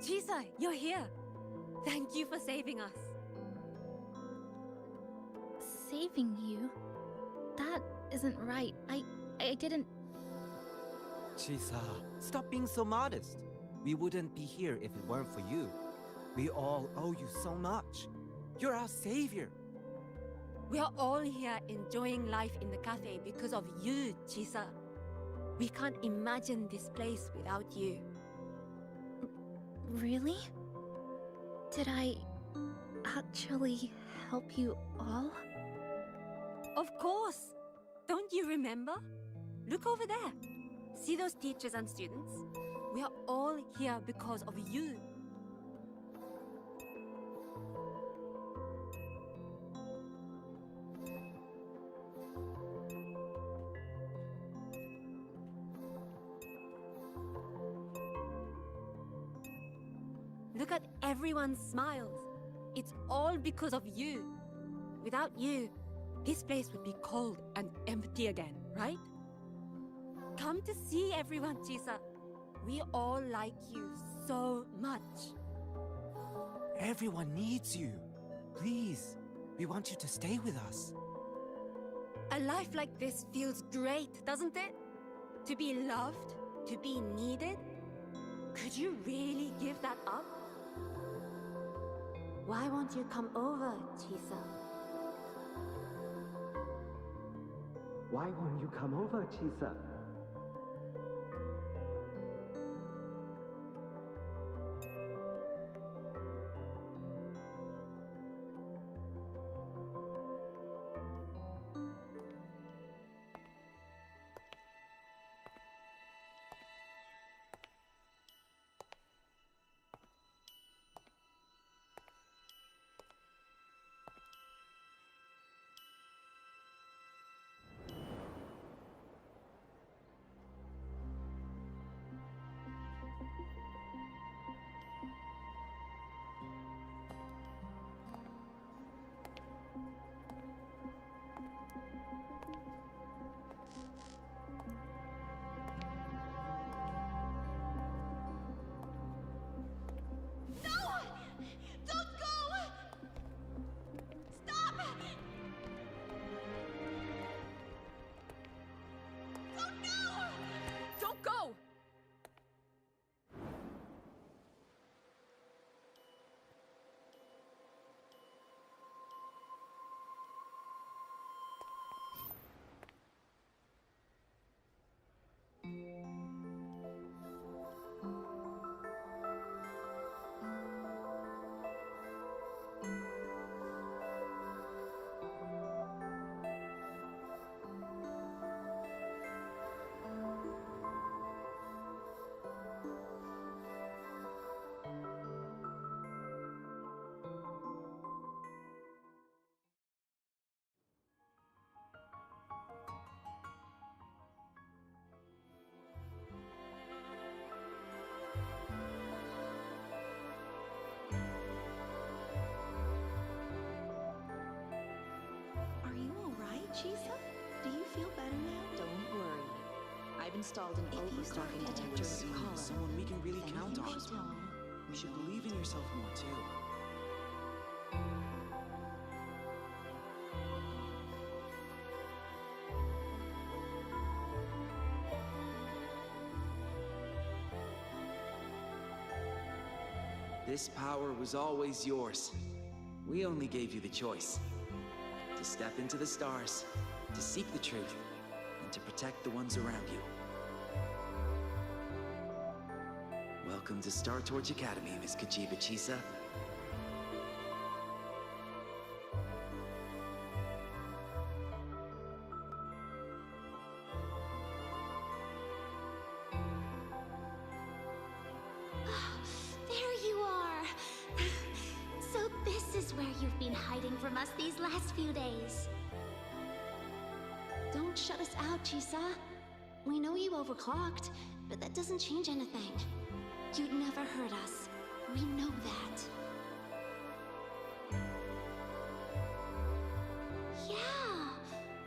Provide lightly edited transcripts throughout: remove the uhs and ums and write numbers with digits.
Chisa, you're here. Thank you for saving us. Saving you? That isn't right. I didn't... Chisa, stop being so modest. We wouldn't be here if it weren't for you. We all owe you so much. You're our savior. We are all here enjoying life in the cafe because of you, Chisa. We can't imagine this place without you. Really? Did I actually help you all? Of course! Don't you remember? Look over there. See those teachers and students? We are all here because of you. Look at everyone's smiles. It's all because of you. Without you, this place would be cold and empty again, right? Come to see everyone, Chisa. We all like you so much. Everyone needs you. Please, we want you to stay with us. A life like this feels great, doesn't it? To be loved, to be needed. Could you really give that up? Why won't you come over, Chisa? Why won't you come over, Chisa? Don't go! Are you alright, Chisa? Do you feel better now? Don't worry. I've installed an If you overclocking can't detector detect in your the column. Someone we can really Then count you on. should know. You should believe in yourself more too. This power was always yours. We only gave you the choice. To step into the stars, to seek the truth, and to protect the ones around you. Welcome to Star Torch Academy, Miss Kajiba Chisa. There you are! So this is where you've been hiding from us these last few days. Don't shut us out, Chisa. We know you overclocked, but that doesn't change anything. You'd never hurt us. We know that. Yeah,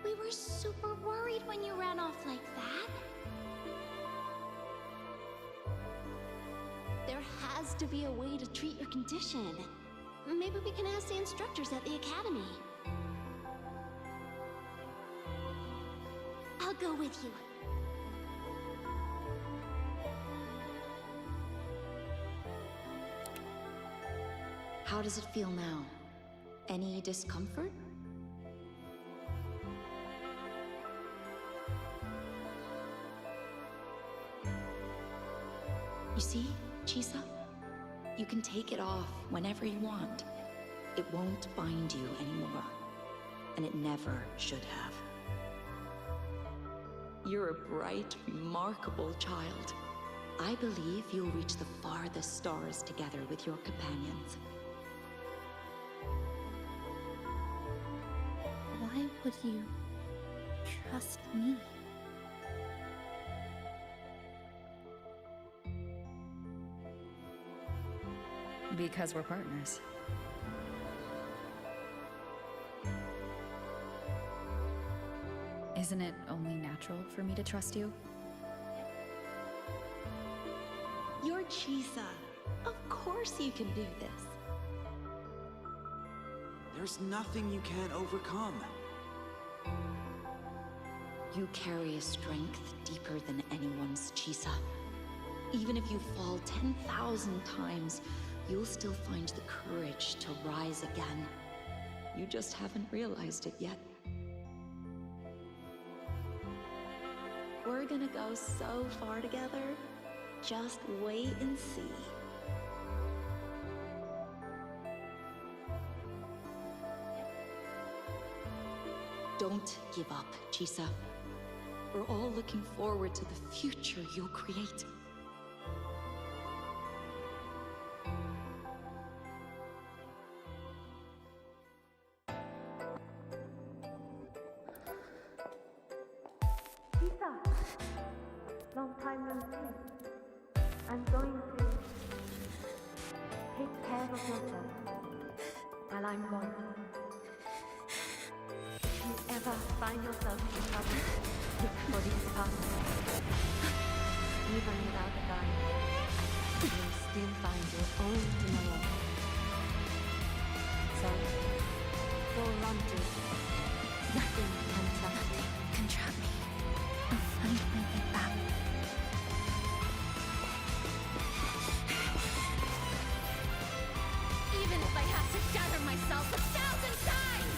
we were super worried when you ran off like that. There has has to be a way to treat your condition. Maybe we can ask the instructors at the academy. I'll go with you. How does it feel now? Any discomfort? You see, Chisa? You can take it off whenever you want. It won't bind you anymore. And it never should have. You're a bright, remarkable child. I believe you'll reach the farthest stars together with your companions. Why would you trust me? Because we're partners. Isn't it only natural for me to trust you? You're Chisa. Of course you can do this. There's nothing you can't overcome. You carry a strength deeper than anyone's, Chisa. Even if you fall 10,000 times, you'll still find the courage to rise again. You just haven't realized it yet. We're gonna go so far together. Just wait and see. Don't give up, Chisa. We're all looking forward to the future you'll create. Lisa, long time no see. I'm going to take care of yourself while I'm gone. If you ever find yourself in trouble, look for these paths. Even without a guide, you'll still find your own tomorrow. So, hold on to it. Nothing can trap you. Can trap me. I'll find my way back. Even if I have to shatter myself 1,000 times!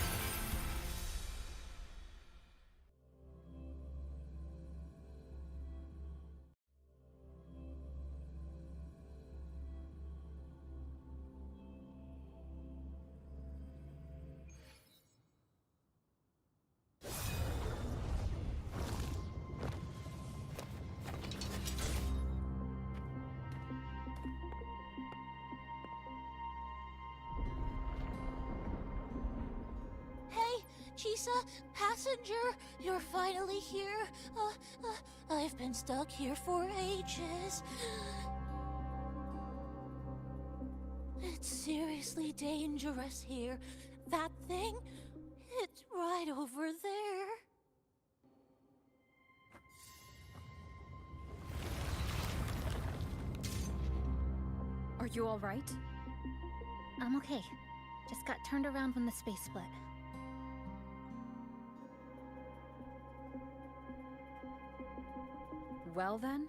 Chisa, passenger, you're finally here. I've been stuck here for ages. It's seriously dangerous here. That thing, it's right over there. Are you all right? I'm okay. Just got turned around when the space split. Well then?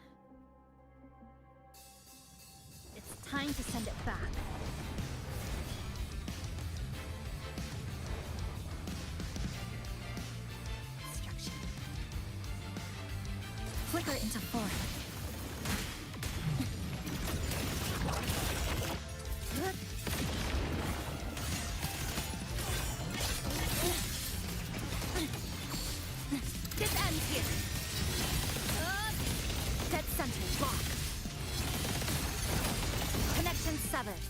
It's time to send it back. Destruction. Flicker into form. This ends here. Dead center, lock. Connection severed.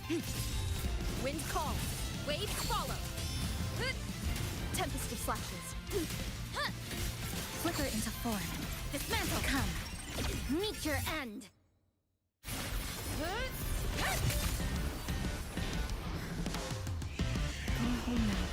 Wind calls. Waves follow. Tempest of slashes. Flicker into form. Dismantle. Come. Meet your end. Go home now.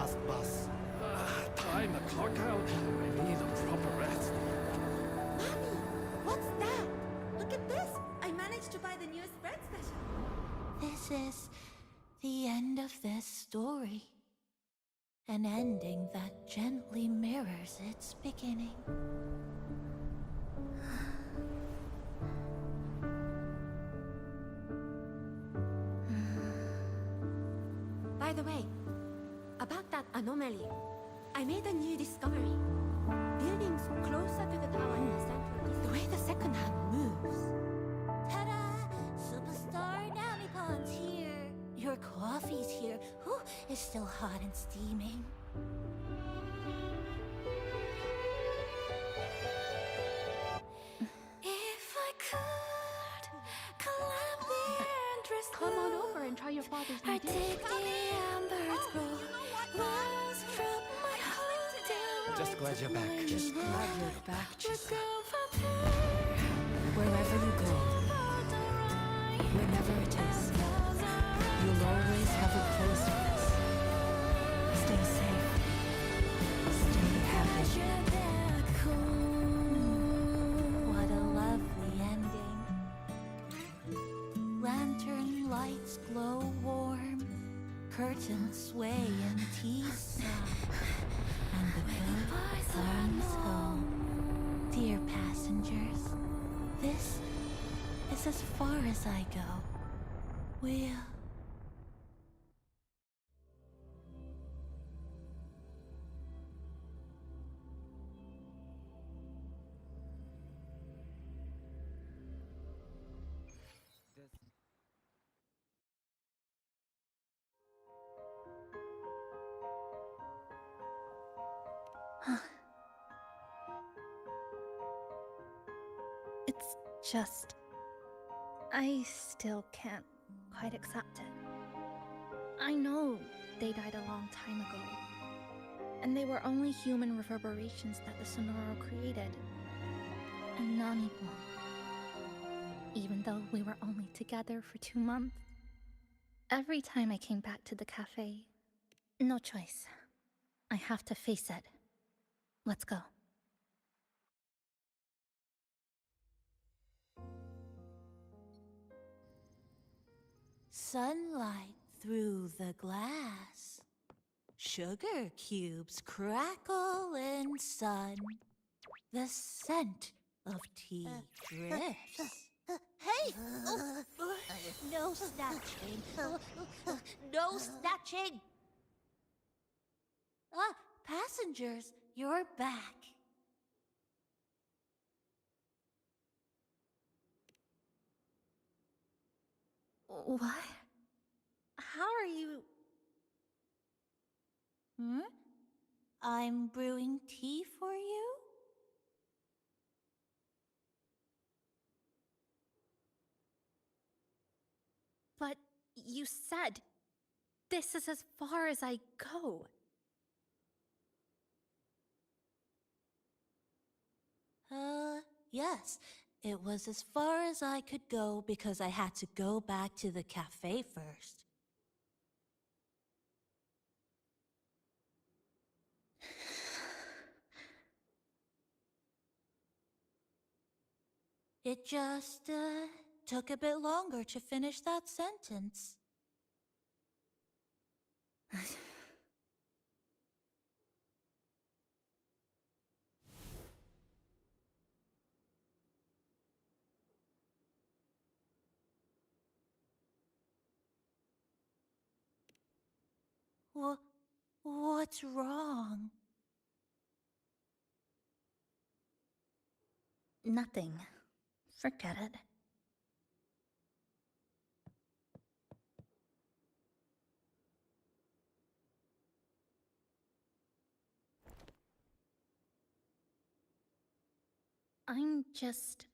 last bus. Time to clock out. I need a proper rest. Mommy, what's that? Look at this! I managed to buy the newest bread special. This is the end of this story. An ending that gently mirrors its beginning. By the way, about that anomaly, I made a new discovery. Buildings closer to the tower in the center, the way the second hand moves. Ta-da! Superstar Namipon's here. Your coffee's here. Whew, it's still hot and steaming. If I could climb the endless Come on over and try your father's new I dish. dig the embers grow. Rose from my heart. Just glad you're back. Just glad you're back, Chisa. Wherever Wherever you go, whenever it is, you'll always have a place with us. Stay safe. Stay happy. What a lovely ending. Lantern lights glow warm. Curtains sway in tea and the boat turns home. Dear passengers, this is as far as I go. We'll... It's just... I still can't quite accept it. I know they died a long time ago, and they were only human reverberations that the Sonoro created. And Nanimon, even though we were only together for 2 months, every time I came back to the cafe, no choice. I have to face it. Let's go. Sunlight through the glass. Sugar cubes crackle in sun. The scent of tea drifts. Hey! No snatching. No snatching! Ah, passengers, you're back. What? How are you... I'm brewing tea for you? But you said this is as far as I go. Yes. It was as far as I could go because I had to go back to the cafe first. It just, took a bit longer to finish that sentence. What's wrong? Nothing. Forget it. I'm just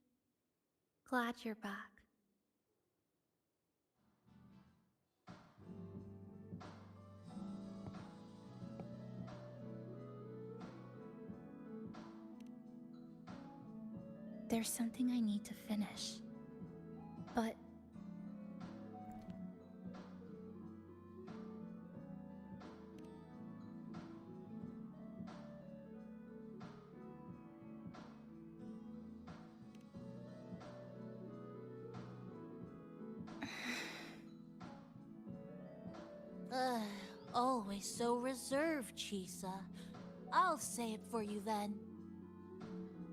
glad you're back. There's something I need to finish, but always so reserved, Chisa. I'll say it for you then.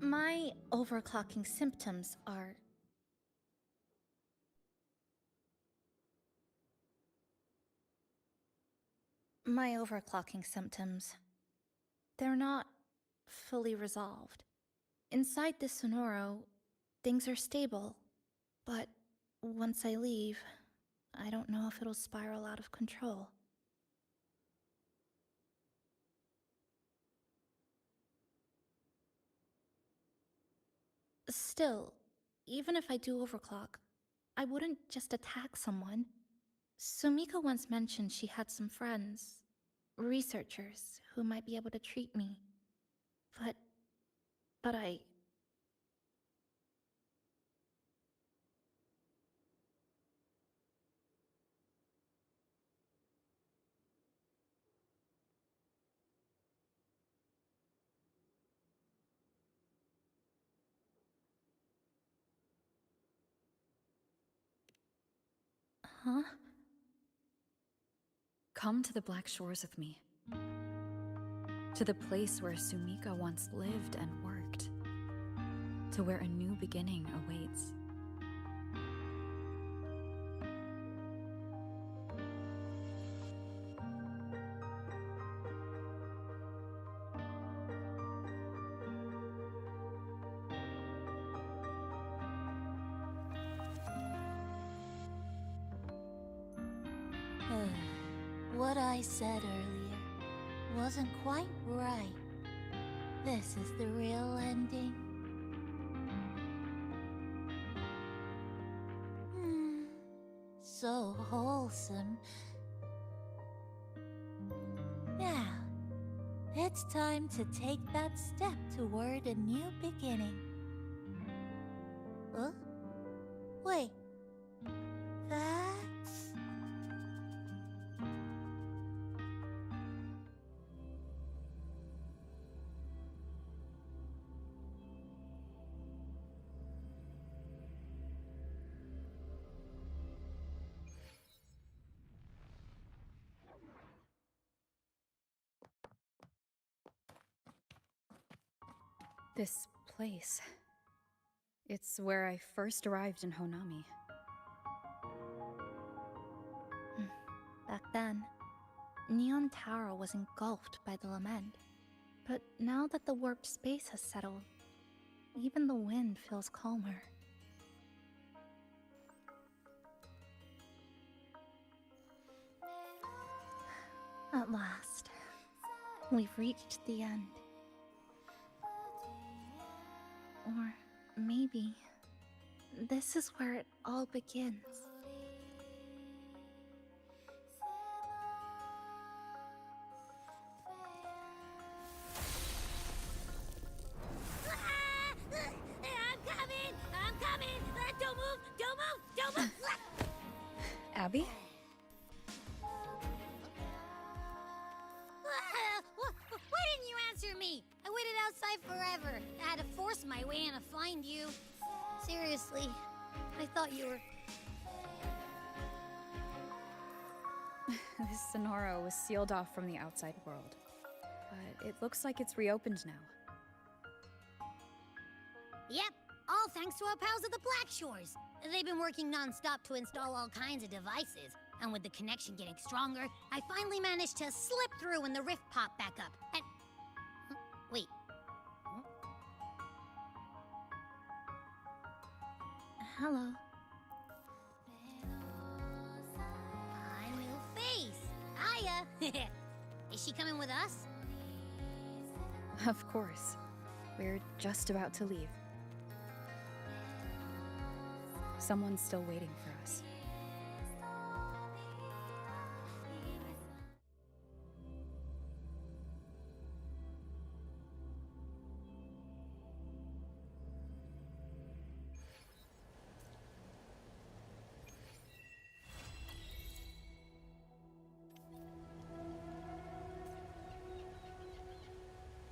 My overclocking symptoms are... My overclocking symptoms... They're not fully resolved. Inside this Sonoro, things are stable. But once I leave, I don't know if it'll spiral out of control. Still, even if I do overclock, I wouldn't just attack someone. Sumika once mentioned she had some friends, researchers, who might be able to treat me. But I... Huh? Come to the Black Shores with me. To the place where Sumika once lived and worked. To where a new beginning awaits. What I said earlier wasn't quite right. This is the real ending. So wholesome. Now, it's time to take that step toward a new beginning. Huh? Wait. That's... This place. It's where I first arrived in Honami. Back then, Neon Tower was engulfed by the lament. But now that the warped space has settled, even the wind feels calmer. At last, we've reached the end. Or maybe this is where it all begins. I'm coming! Don't move! Don't move! Abby? Why didn't you answer me? I waited outside forever. I had to force my way in to find you. Seriously, I thought you were... This Sonoro was sealed off from the outside world. But it looks like it's reopened now. Yep, all thanks to our pals at the Black Shores. They've been working non-stop to install all kinds of devices. And with the connection getting stronger, I finally managed to slip through when the rift popped back up. And... Wait. Hello. Hi, new face. Hiya. Is she coming with us? Of course. We're just about to leave. Someone's still waiting for us.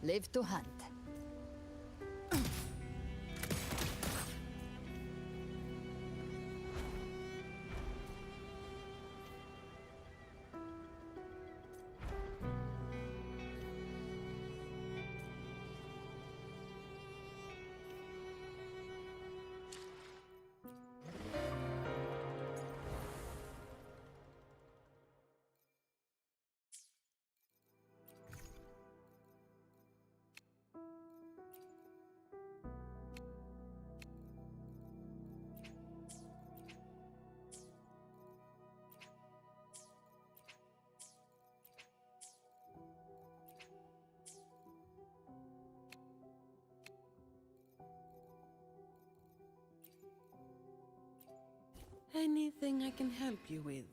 Live to hunt. Anything I can help you with?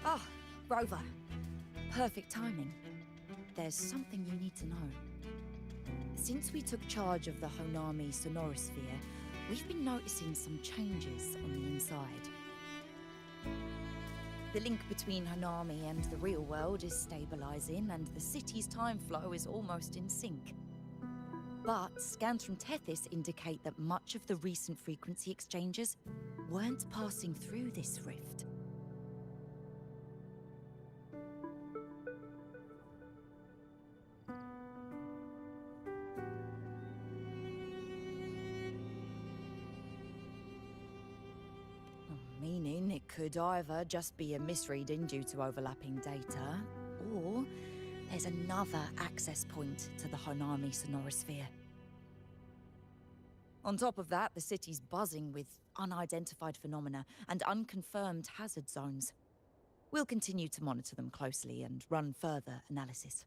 Ah, Rover. Perfect timing. There's something you need to know. Since we took charge of the Honami Sonorosphere, we've been noticing some changes on the inside. The link between Honami and the real world is stabilizing, and the city's time flow is almost in sync. But scans from Tethys indicate that much of the recent frequency exchanges weren't passing through this rift. Meaning it could either just be a misreading due to overlapping data, or there's another access point to the Honami Sonorosphere. On top of that, the city's buzzing with unidentified phenomena and unconfirmed hazard zones. We'll continue to monitor them closely and run further analysis.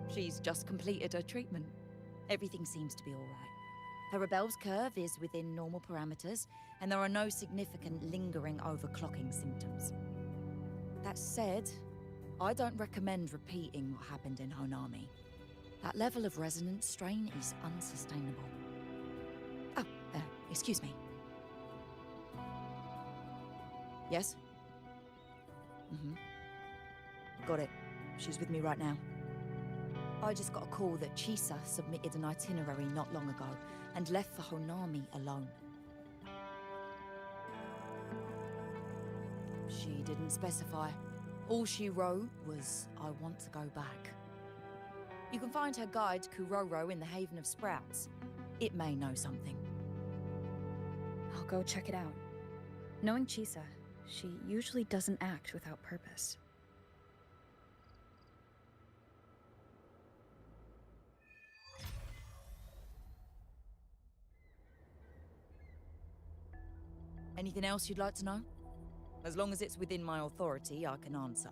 She's just completed her treatment. Everything seems to be all right. Her rebel's curve is within normal parameters, and there are no significant lingering overclocking symptoms. That said, I don't recommend repeating what happened in Honami. That level of resonance strain is unsustainable. Oh, excuse me. Yes? Got it. She's with me right now. I just got a call that Chisa submitted an itinerary not long ago and left for Honami alone. She didn't specify. All she wrote was, "I want to go back." You can find her guide, Kuroro, in the Haven of Sprouts. It may know something. I'll go check it out. Knowing Chisa, she usually doesn't act without purpose. Anything else you'd like to know? As long as it's within my authority, I can answer.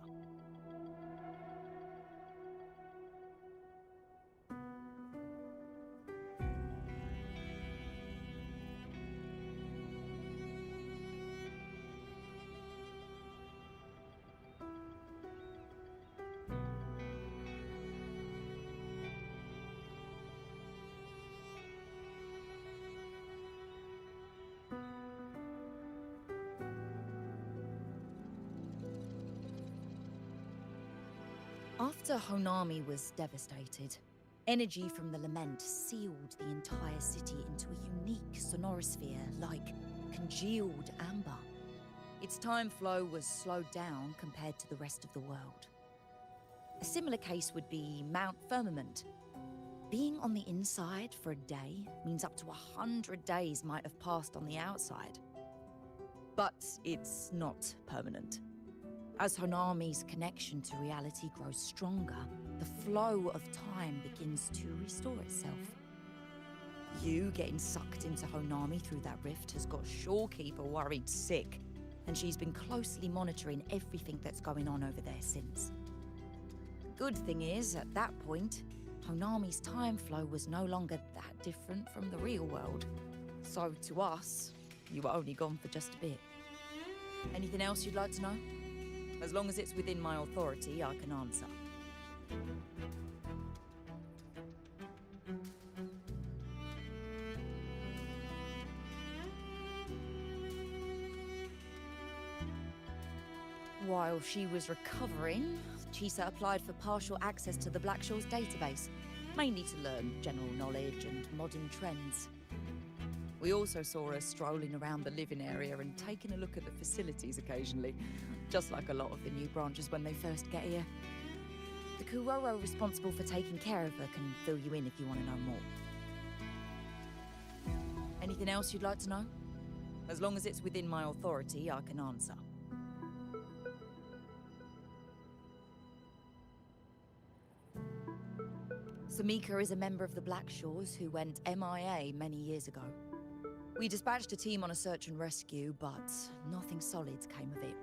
After Honami was devastated, energy from the lament sealed the entire city into a unique sonorosphere like congealed amber. Its time flow was slowed down compared to the rest of the world. A similar case would be Mount Firmament. Being on the inside for a day means up to 100 days might have passed on the outside. But it's not permanent. As Honami's connection to reality grows stronger, the flow of time begins to restore itself. You getting sucked into Honami through that rift has got Shorekeeper worried sick, and she's been closely monitoring everything that's going on over there since. Good thing is, at that point, Honami's time flow was no longer that different from the real world. So to us, you were only gone for just a bit. Anything else you'd like to know? As long as it's within my authority, I can answer. While she was recovering, Chisa applied for partial access to the Black Shores database, mainly to learn general knowledge and modern trends. We also saw her strolling around the living area and taking a look at the facilities occasionally, just like a lot of the new branches when they first get here. The Kuroro responsible for taking care of her can fill you in if you want to know more. Anything else you'd like to know? As long as it's within my authority, I can answer. Sumika is a member of the Black Shores who went MIA many years ago. We dispatched a team on a search and rescue, but nothing solid came of it.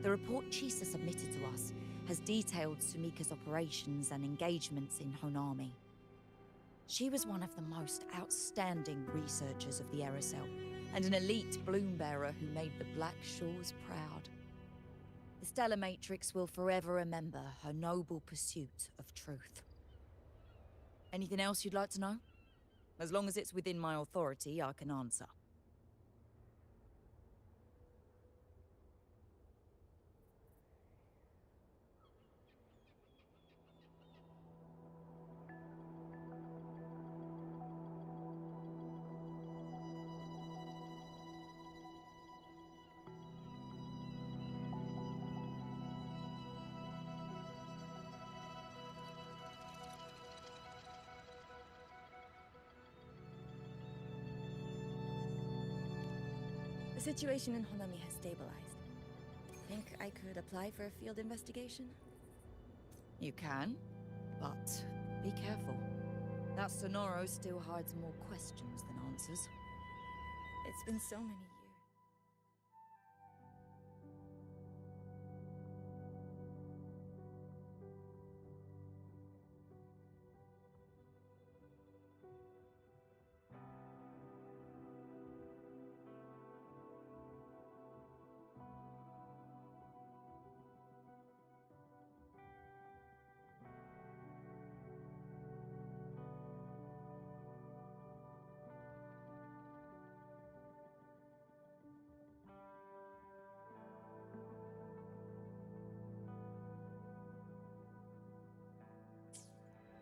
The report Chisa submitted to us has detailed Sumika's operations and engagements in Honami. She was one of the most outstanding researchers of the Aerocell, and an elite bloom bearer who made the Black Shores proud. The Stellar Matrix will forever remember her noble pursuit of truth. Anything else you'd like to know? As long as it's within my authority, I can answer. The situation in Honami has stabilized. Think I could apply for a field investigation? You can, but be careful. That Sonoro still hides more questions than answers. It's been so many years.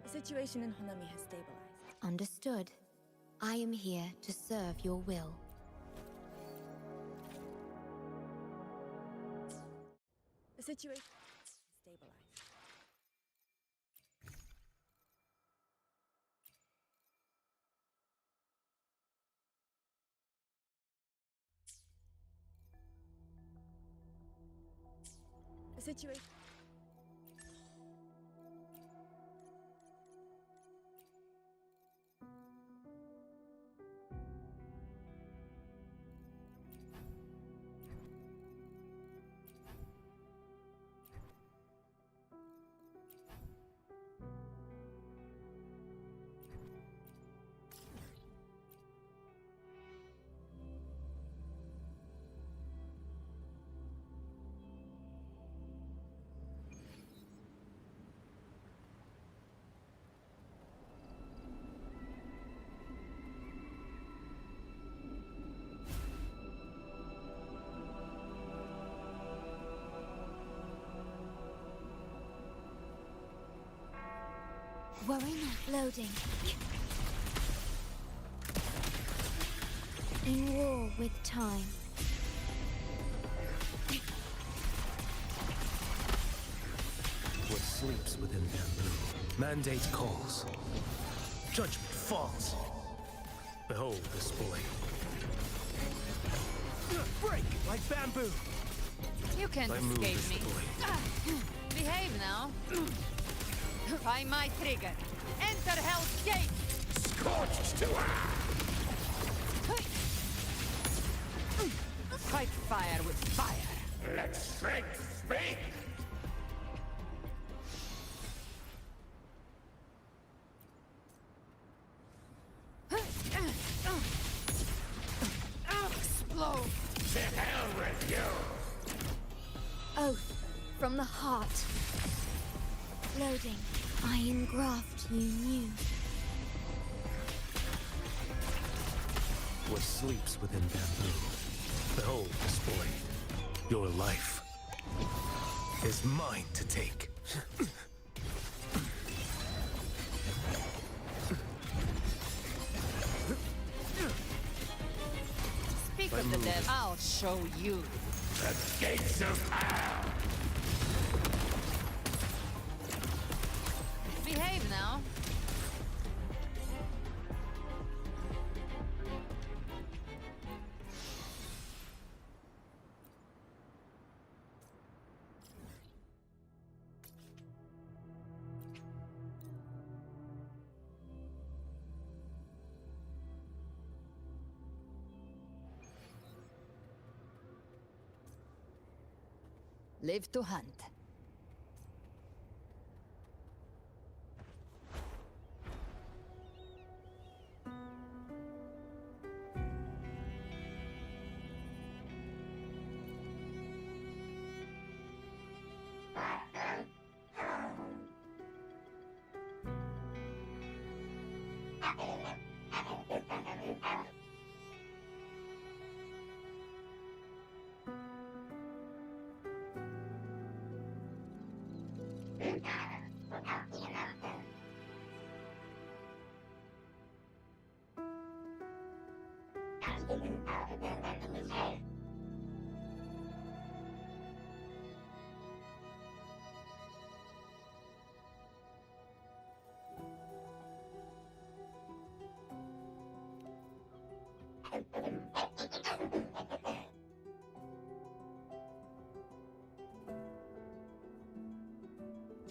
The situation in Honami has stabilized. Understood. I am here to serve your will. The situation has stabilized. The situation. Worry not. Loading. In war with time. What sleeps within bamboo? Mandate calls. Judgment falls. Behold this boy. Break like bamboo! You can't escape me. Behave now. Find my trigger. Enter Hell's Gate! scorched to Fight fire with fire. let strength speak! Explode. To hell with you! Oath from the heart. Loading. Iron graft you knew. What sleeps within bamboo? Behold this blade. Your life is mine to take. Speak of the dead. I'll show you. The gates of hell! Behave now. Live to hunt.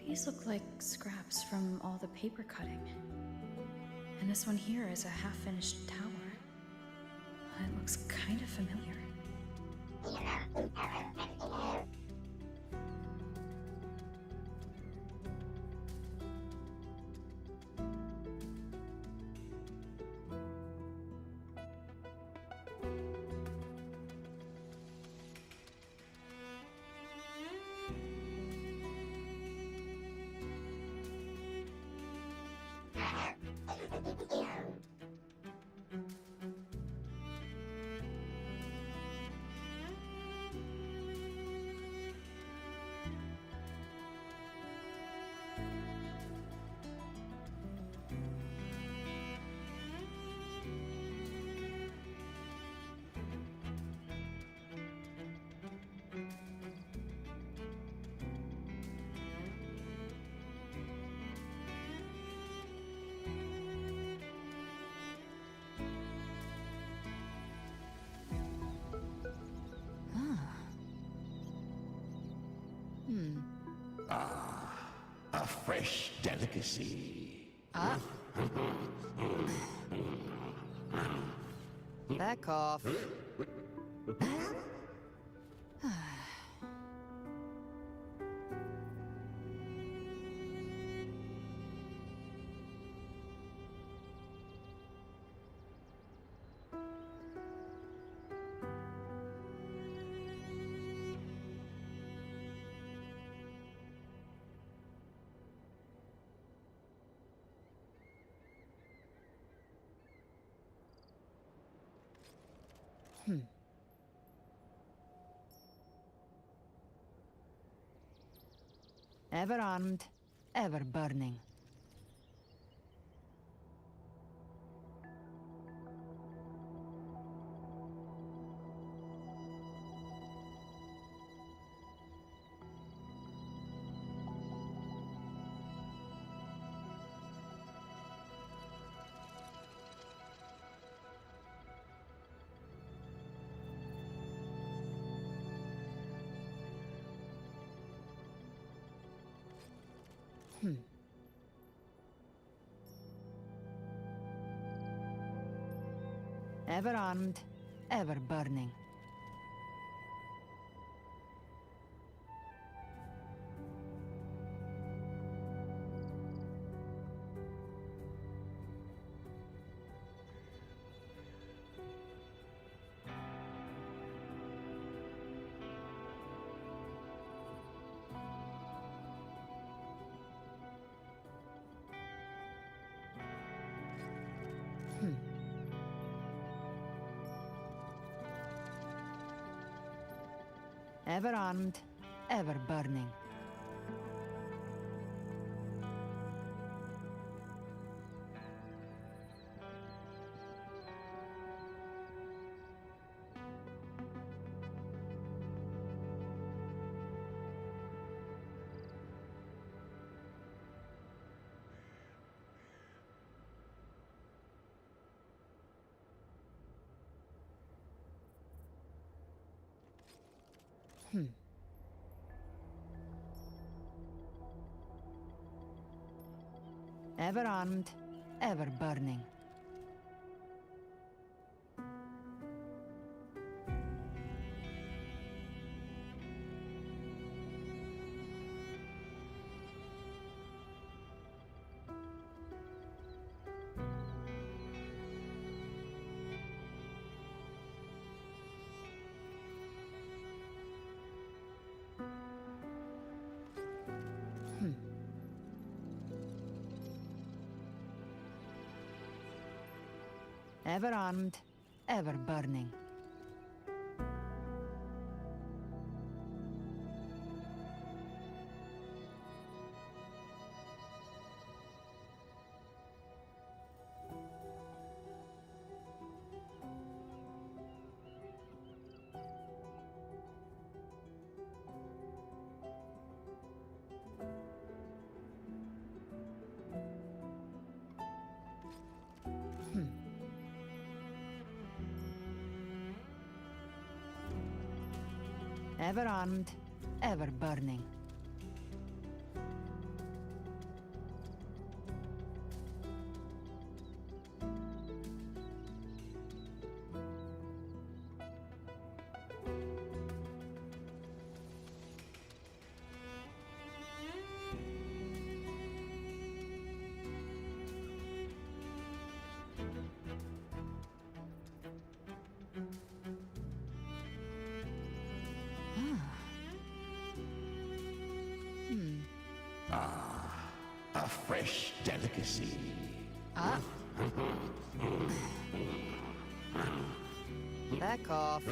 These look like scraps from all the paper cutting. And this one here is a half-finished tower. It looks kind of familiar. A fresh delicacy. Ah. Back off. Ever armed, ever burning. Ever armed, ever burning. Ever armed, ever burning. Ever armed, ever burning. Ever armed, ever burning. Ever armed, ever burning. A fresh delicacy. Back off.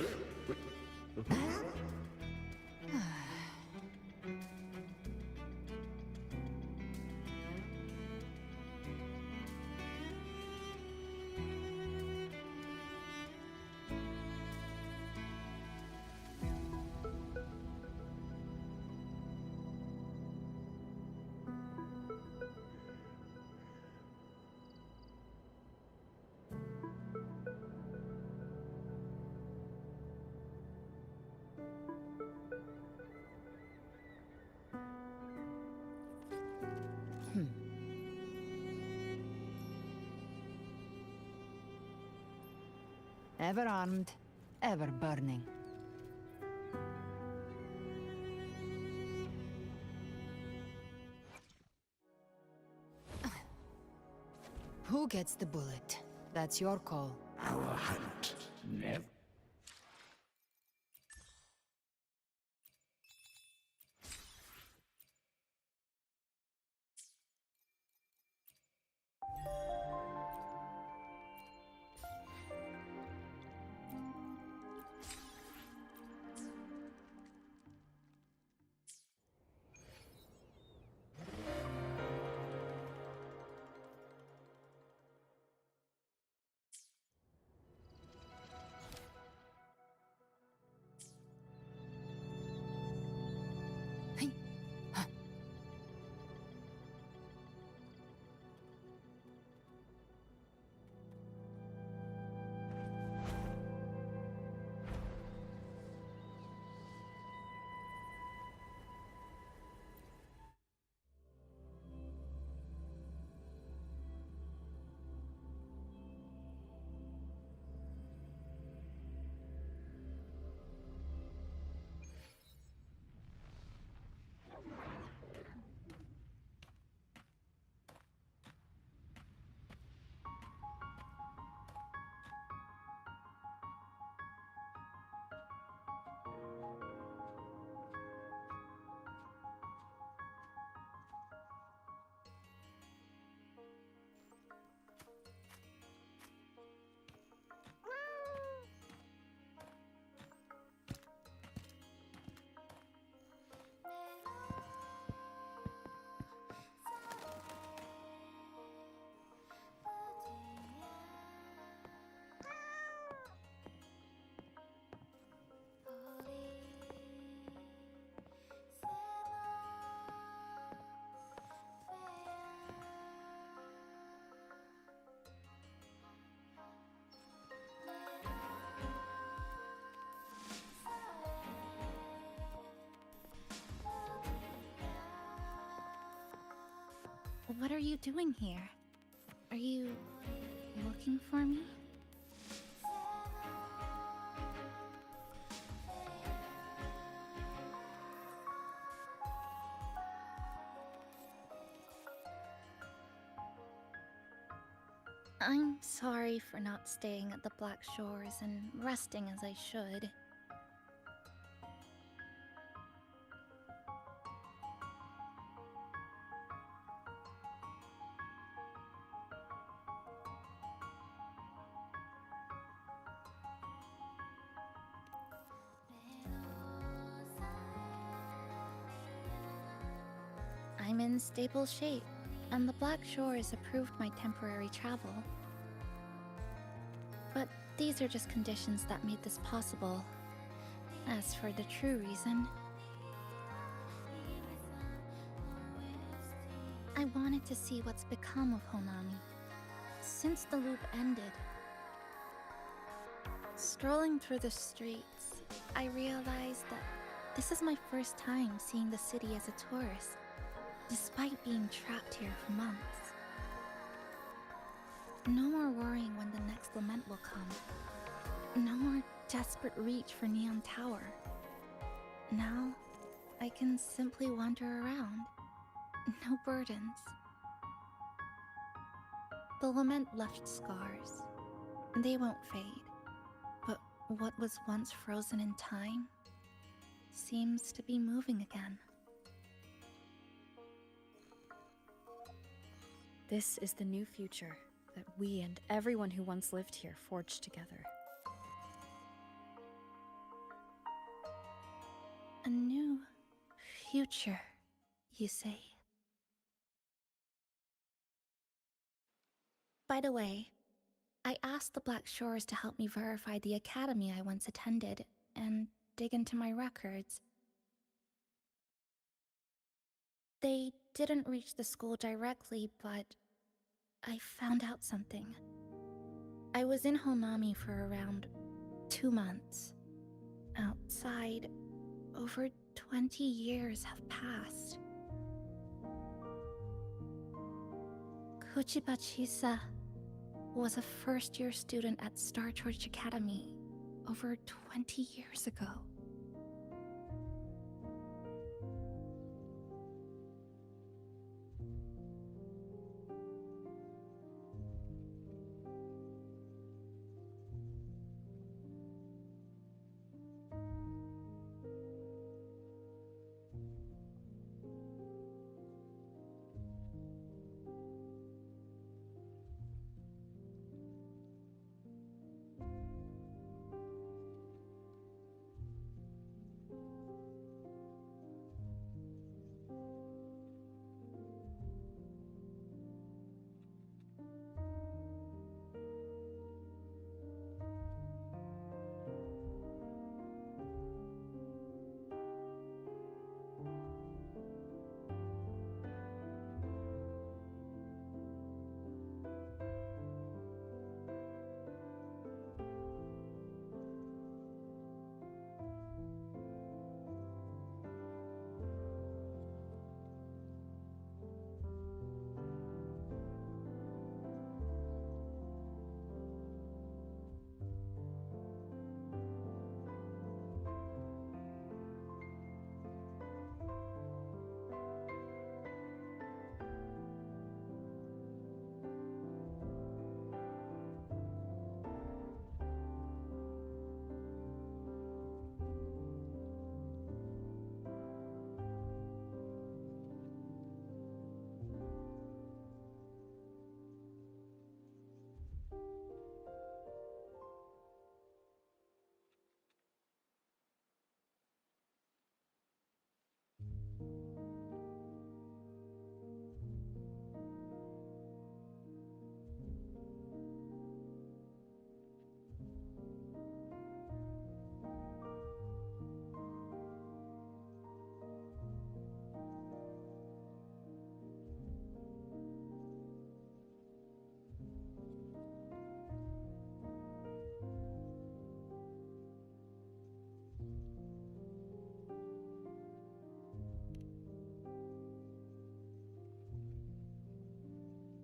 Ever armed, ever burning. Who gets the bullet? That's your call. Our hunt never. What are you doing here? Are you looking for me? I'm sorry for not staying at the Black Shores and resting as I should. I'm in stable shape, and the Black Shores approved my temporary travel. But these are just conditions that made this possible. As for the true reason, I wanted to see what's become of Honami. Since the loop ended, strolling through the streets, I realized that this is my first time seeing the city as a tourist, despite being trapped here for months. No more worrying when the next lament will come. No more desperate reach for Neon Tower. Now, I can simply wander around. No burdens. The lament left scars. They won't fade. But what was once frozen in time seems to be moving again. This is the new future that we and everyone who once lived here forged together. A new future, you say? By the way, I asked the Black Shores to help me verify the academy I once attended and dig into my records. They didn't reach the school directly, but I found out something. I was in Honami for around 2 months. Outside, over 20 years have passed. Kuchiba Chisa was a first-year student at Star Church Academy over 20 years ago.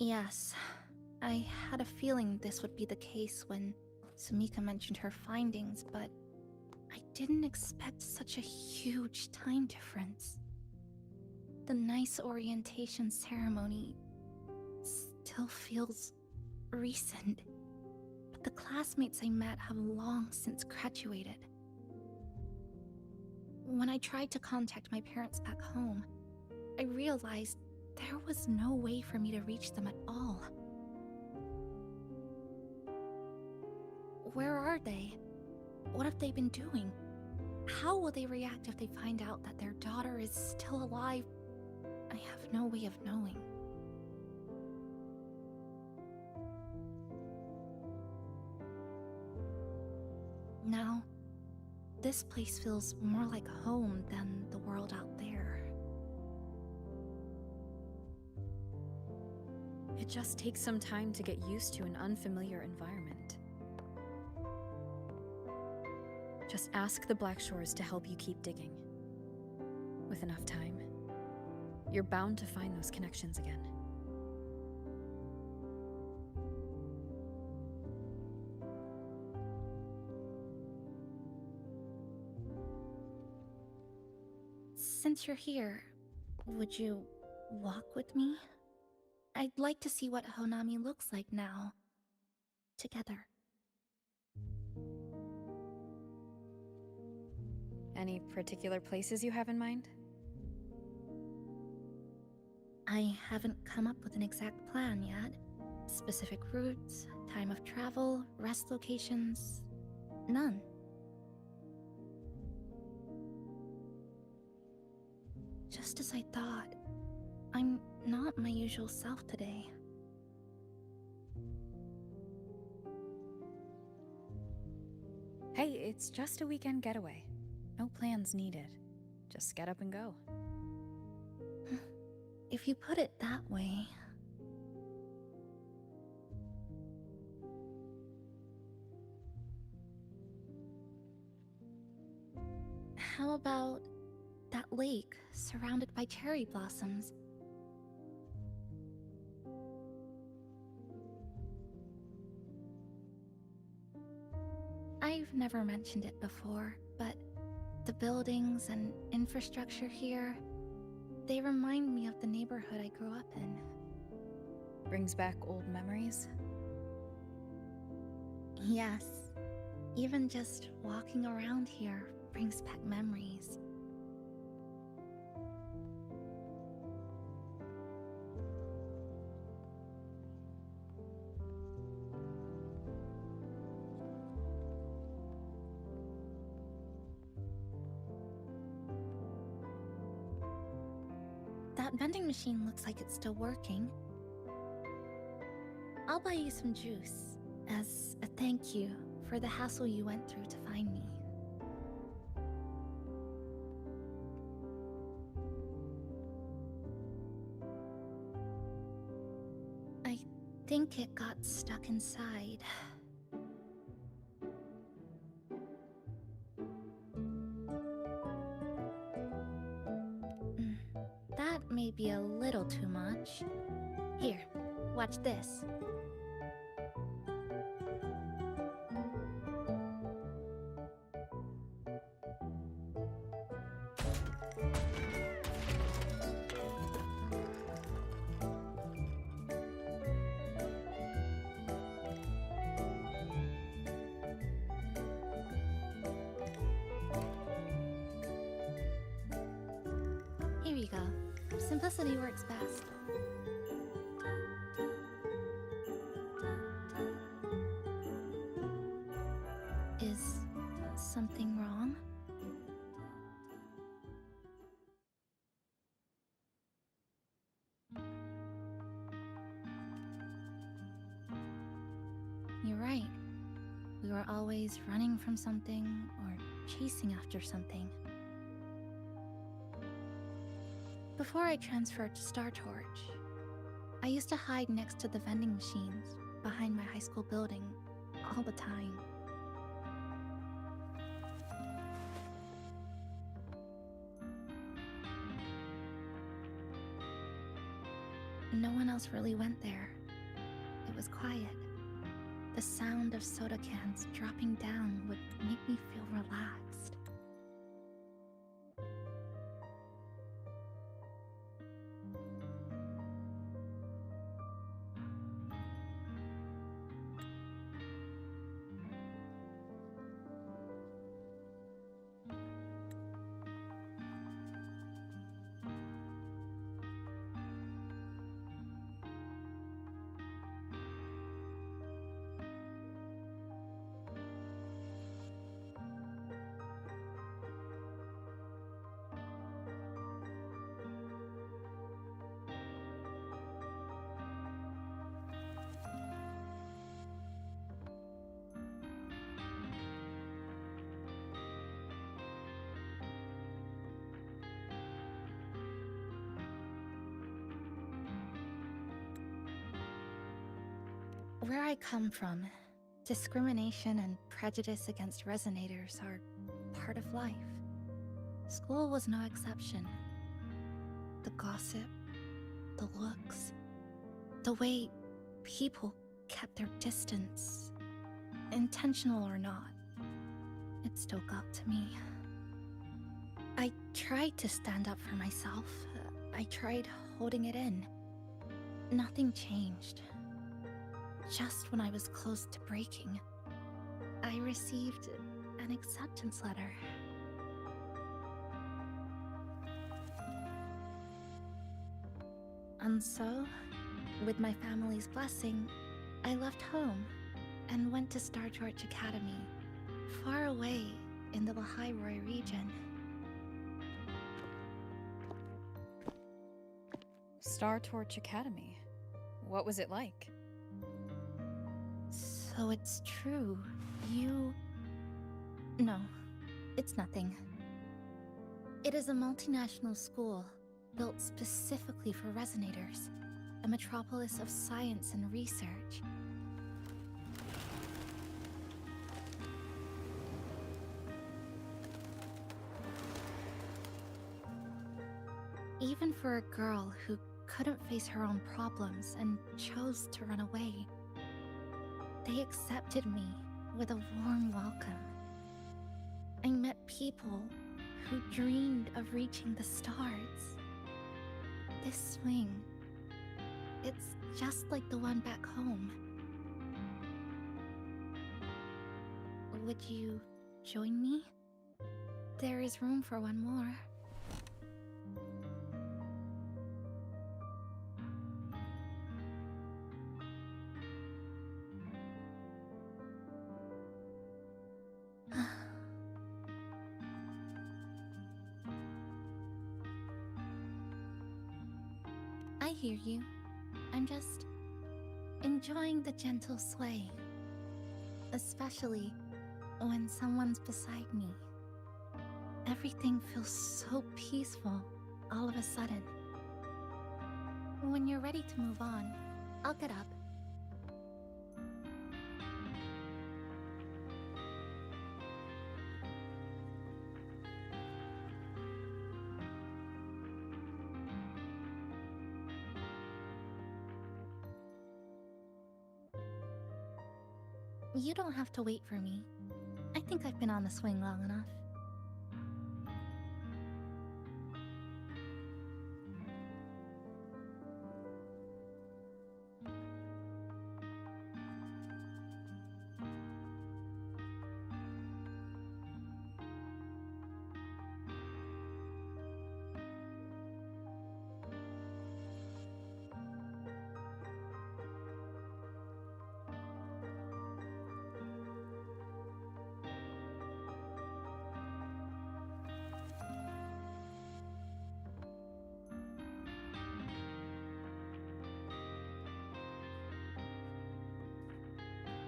Yes, I had a feeling this would be the case when Sumika mentioned her findings, but I didn't expect such a huge time difference. The nice orientation ceremony still feels recent, but the classmates I met have long since graduated. When I tried to contact my parents back home, I realized there was no way for me to reach them at all. Where are they? What have they been doing? How will they react if they find out that their daughter is still alive? I have no way of knowing. Now, this place feels more like home than the world out there. It just takes some time to get used to an unfamiliar environment. Just ask the Black Shores to help you keep digging. With enough time, you're bound to find those connections again. Since you're here, would you walk with me? I'd like to see what Honami looks like now. Together. Any particular places you have in mind? I haven't come up with an exact plan yet. Specific routes, time of travel, rest locations, none. Just as I thought, I'm not my usual self today. Hey, it's just a weekend getaway. No plans needed. Just get up and go. If you put it that way... How about that lake surrounded by cherry blossoms? I've never mentioned it before, but the buildings and infrastructure here, they remind me of the neighborhood I grew up in. Brings back old memories? Yes. Even just walking around here brings back memories. That vending machine looks like it's still working. I'll buy you some juice as a thank you for the hassle you went through to find me. I think it got stuck inside. That may be a little too much. Here, watch this. Here you go. Simplicity works best. Is something wrong? You're right. We were always running from something or chasing after something. Before I transferred to Star Torch, I used to hide next to the vending machines behind my high school building all the time. No one else really went there. It was quiet. The sound of soda cans dropping down would make me feel relaxed. Where I come from, discrimination and prejudice against resonators are part of life. School was no exception. The gossip, the looks, the way people kept their distance, intentional or not, it still got to me. I tried to stand up for myself. I tried holding it in. Nothing changed. Just when I was close to breaking, I received an acceptance letter. And so, with my family's blessing, I left home and went to Star Torch Academy, far away in the Lahai region. Star Torch Academy. What was it like? So it's true. You... No, it's nothing. It is a multinational school built specifically for resonators, a metropolis of science and research. Even for a girl who couldn't face her own problems and chose to run away, they accepted me with a warm welcome. I met people who dreamed of reaching the stars. This swing, it's just like the one back home. Would you join me? There is room for one more. I hear you. I'm just enjoying the gentle sway. Especially when someone's beside me. Everything feels so peaceful all of a sudden. When you're ready to move on, I'll get up. You don't have to wait for me. I think I've been on the swing long enough.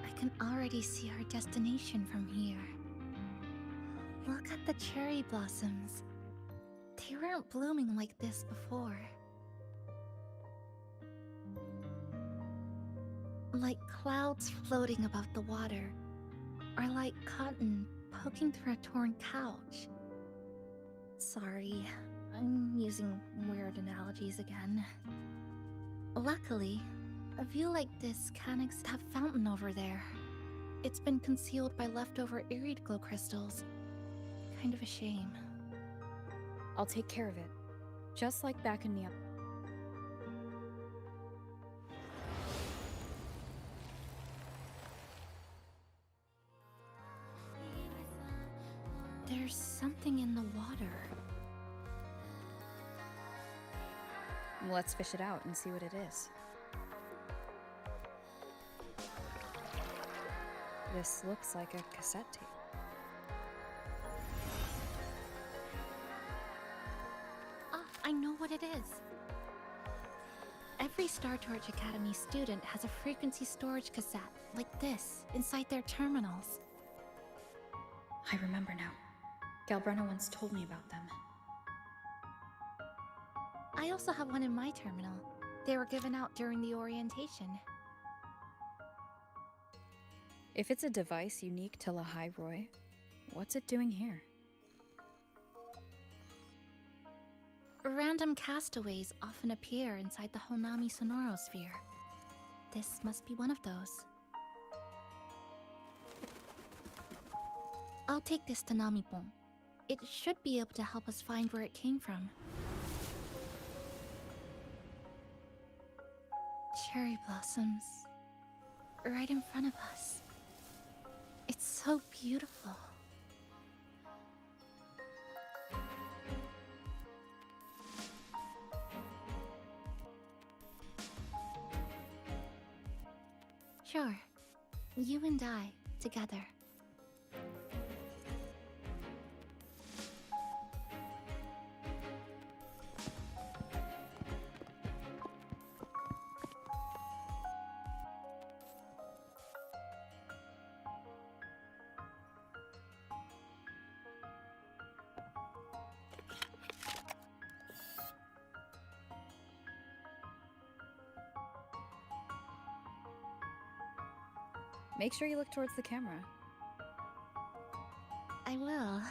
I can already see our destination from here. Look at the cherry blossoms. They weren't blooming like this before. Like clouds floating above the water, or like cotton poking through a torn couch. Sorry, I'm using weird analogies again. Luckily, a view like this can't exist. That fountain over there. It's been concealed by leftover irid glow crystals. Kind of a shame. I'll take care of it. Just like back in the up. There's something in the water. Let's fish it out and see what it is. This looks like a cassette tape. Ah, I know what it is. Every Star Torch Academy student has a frequency storage cassette, like this, inside their terminals. I remember now. Galbrenna once told me about them. I also have one in my terminal. They were given out during the orientation. If it's a device unique to Lahai Roy, what's it doing here? Random castaways often appear inside the Honami sonorosphere. This must be one of those. I'll take this to Namipon. It should be able to help us find where it came from. Cherry blossoms. Right in front of us. It's so beautiful. Sure. You and I, together. Make sure you look towards the camera. I will.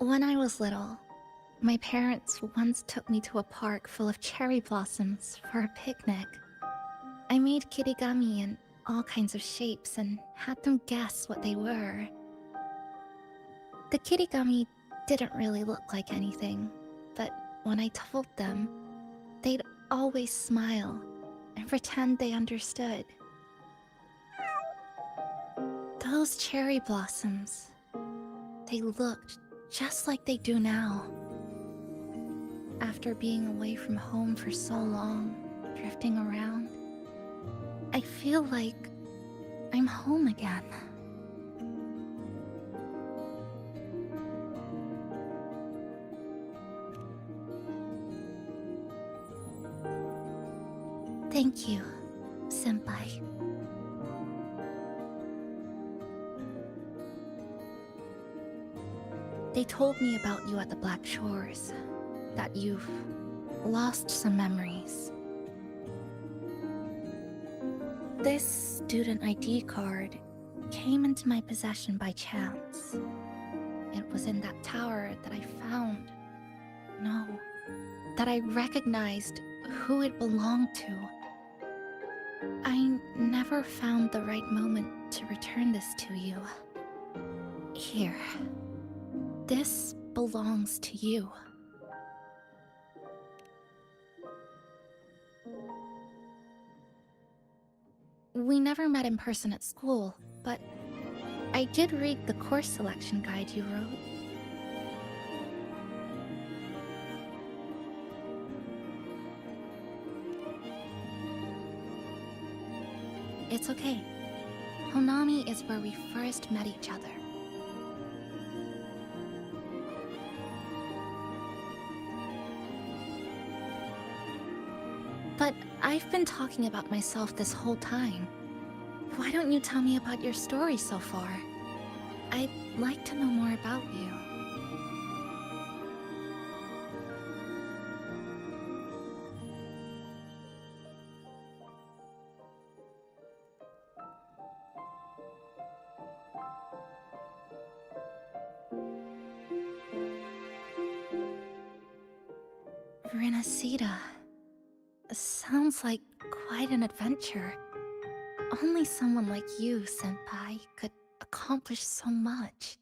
When I was little, my parents once took me to a park full of cherry blossoms for a picnic. I made kirigami in all kinds of shapes and had them guess what they were. The kirigami didn't really look like anything, but when I told them, they'd always smile and pretend they understood. Those cherry blossoms, they looked just like they do now. After being away from home for so long, drifting around, I feel like I'm home again. Thank you, Senpai. They told me about you at the Black Shores, that you've lost some memories. This student ID card came into my possession by chance. It was in that tower that I found. No, that I recognized who it belonged to. I never found the right moment to return this to you. Here. This belongs to you. We never met in person at school, but I did read the course selection guide you wrote. It's okay. Honami is where we first met each other. But I've been talking about myself this whole time. Why don't you tell me about your story so far? I'd like to know more about you. Renacida. Sounds like quite an adventure. Only someone like you, Senpai, could accomplish so much.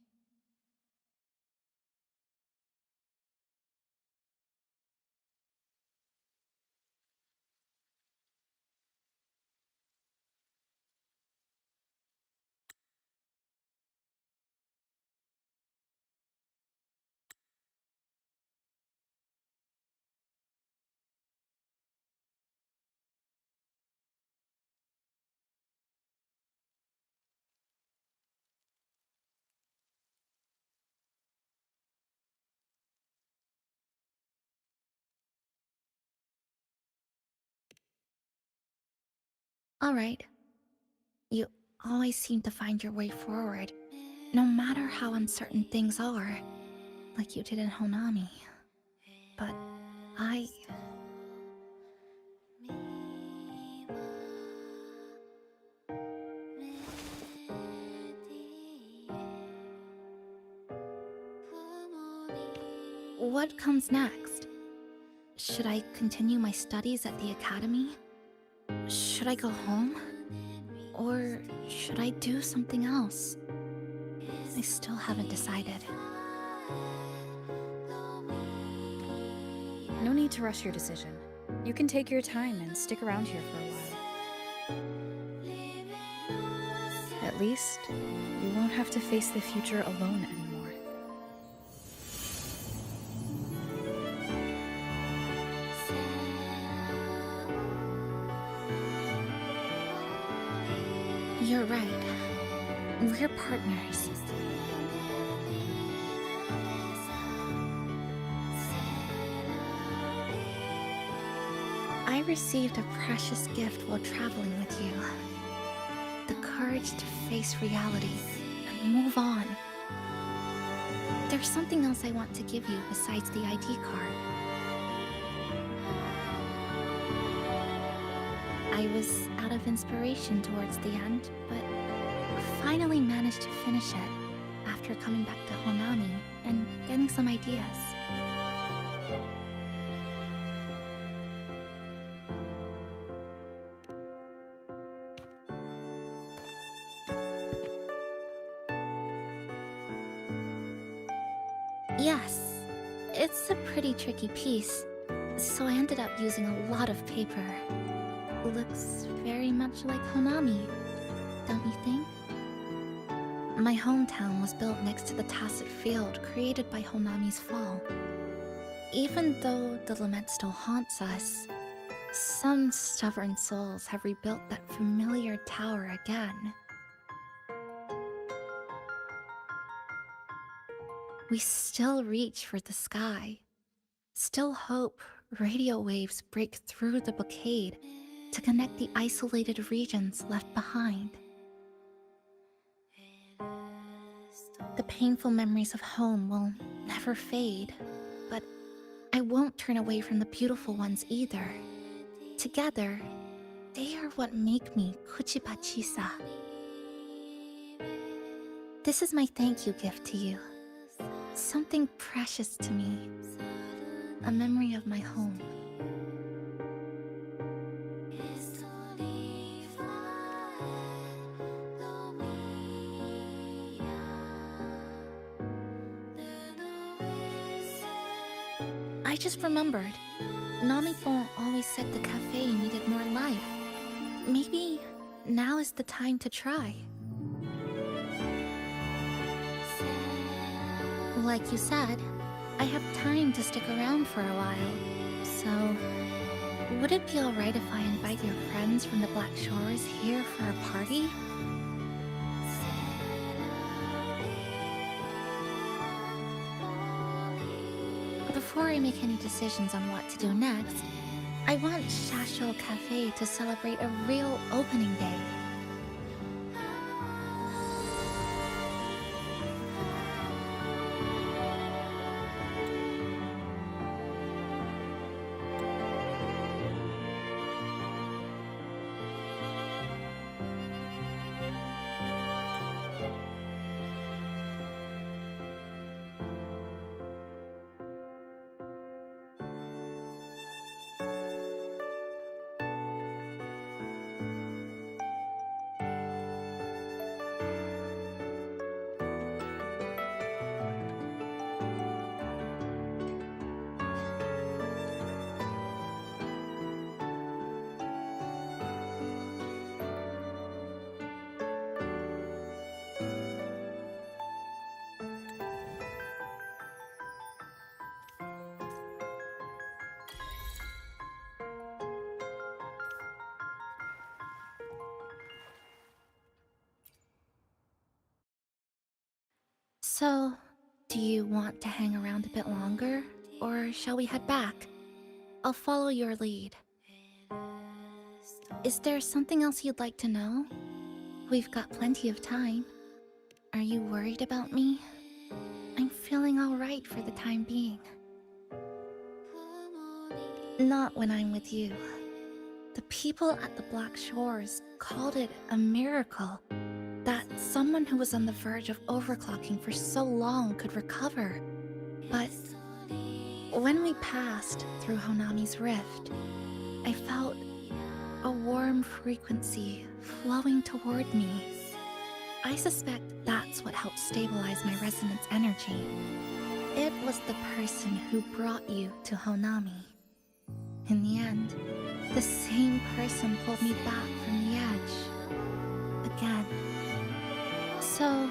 All right. You always seem to find your way forward, no matter how uncertain things are, like you did in Honami. But What comes next? Should I continue my studies at the academy? Should I go home? Or should I do something else? I still haven't decided. No need to rush your decision. You can take your time and stick around here for a while. At least, you won't have to face the future alone anymore. You're right. We're partners. received a precious gift while traveling with you. The courage to face reality and move on. There's something else I want to give you besides the ID card. I was out of inspiration towards the end, but finally managed to finish it after coming back to Honami and getting some ideas. Yes, it's a pretty tricky piece, so I ended up using a lot of paper. Looks very much like Honami, don't you think? My hometown was built next to the tacit field created by Honami's fall. Even though the lament still haunts us, some stubborn souls have rebuilt that familiar tower again. We still reach for the sky, still hope radio waves break through the blockade to connect the isolated regions left behind. The painful memories of home will never fade, but I won't turn away from the beautiful ones either. Together, they are what make me Kuchiba Chisa. This is my thank you gift to you. Something precious to me. A memory of my home. I just remembered. Namipon always said the cafe needed more life. Maybe now is the time to try. Like you said, I have time to stick around for a while, so would it be alright if I invite your friends from the Black Shores here for a party? Before I make any decisions on what to do next, I want Shasho Cafe to celebrate a real opening day. So, do you want to hang around a bit longer, or shall we head back? I'll follow your lead. Is there something else you'd like to know? We've got plenty of time. Are you worried about me? I'm feeling alright for the time being. Not when I'm with you. The people at the Black Shores called it a miracle that someone who was on the verge of overclocking for so long could recover. But when we passed through Honami's rift, I felt a warm frequency flowing toward me. I suspect that's what helped stabilize my resonance energy. It was the person who brought you to Honami. In the end, the same person pulled me back from the edge. Again. So,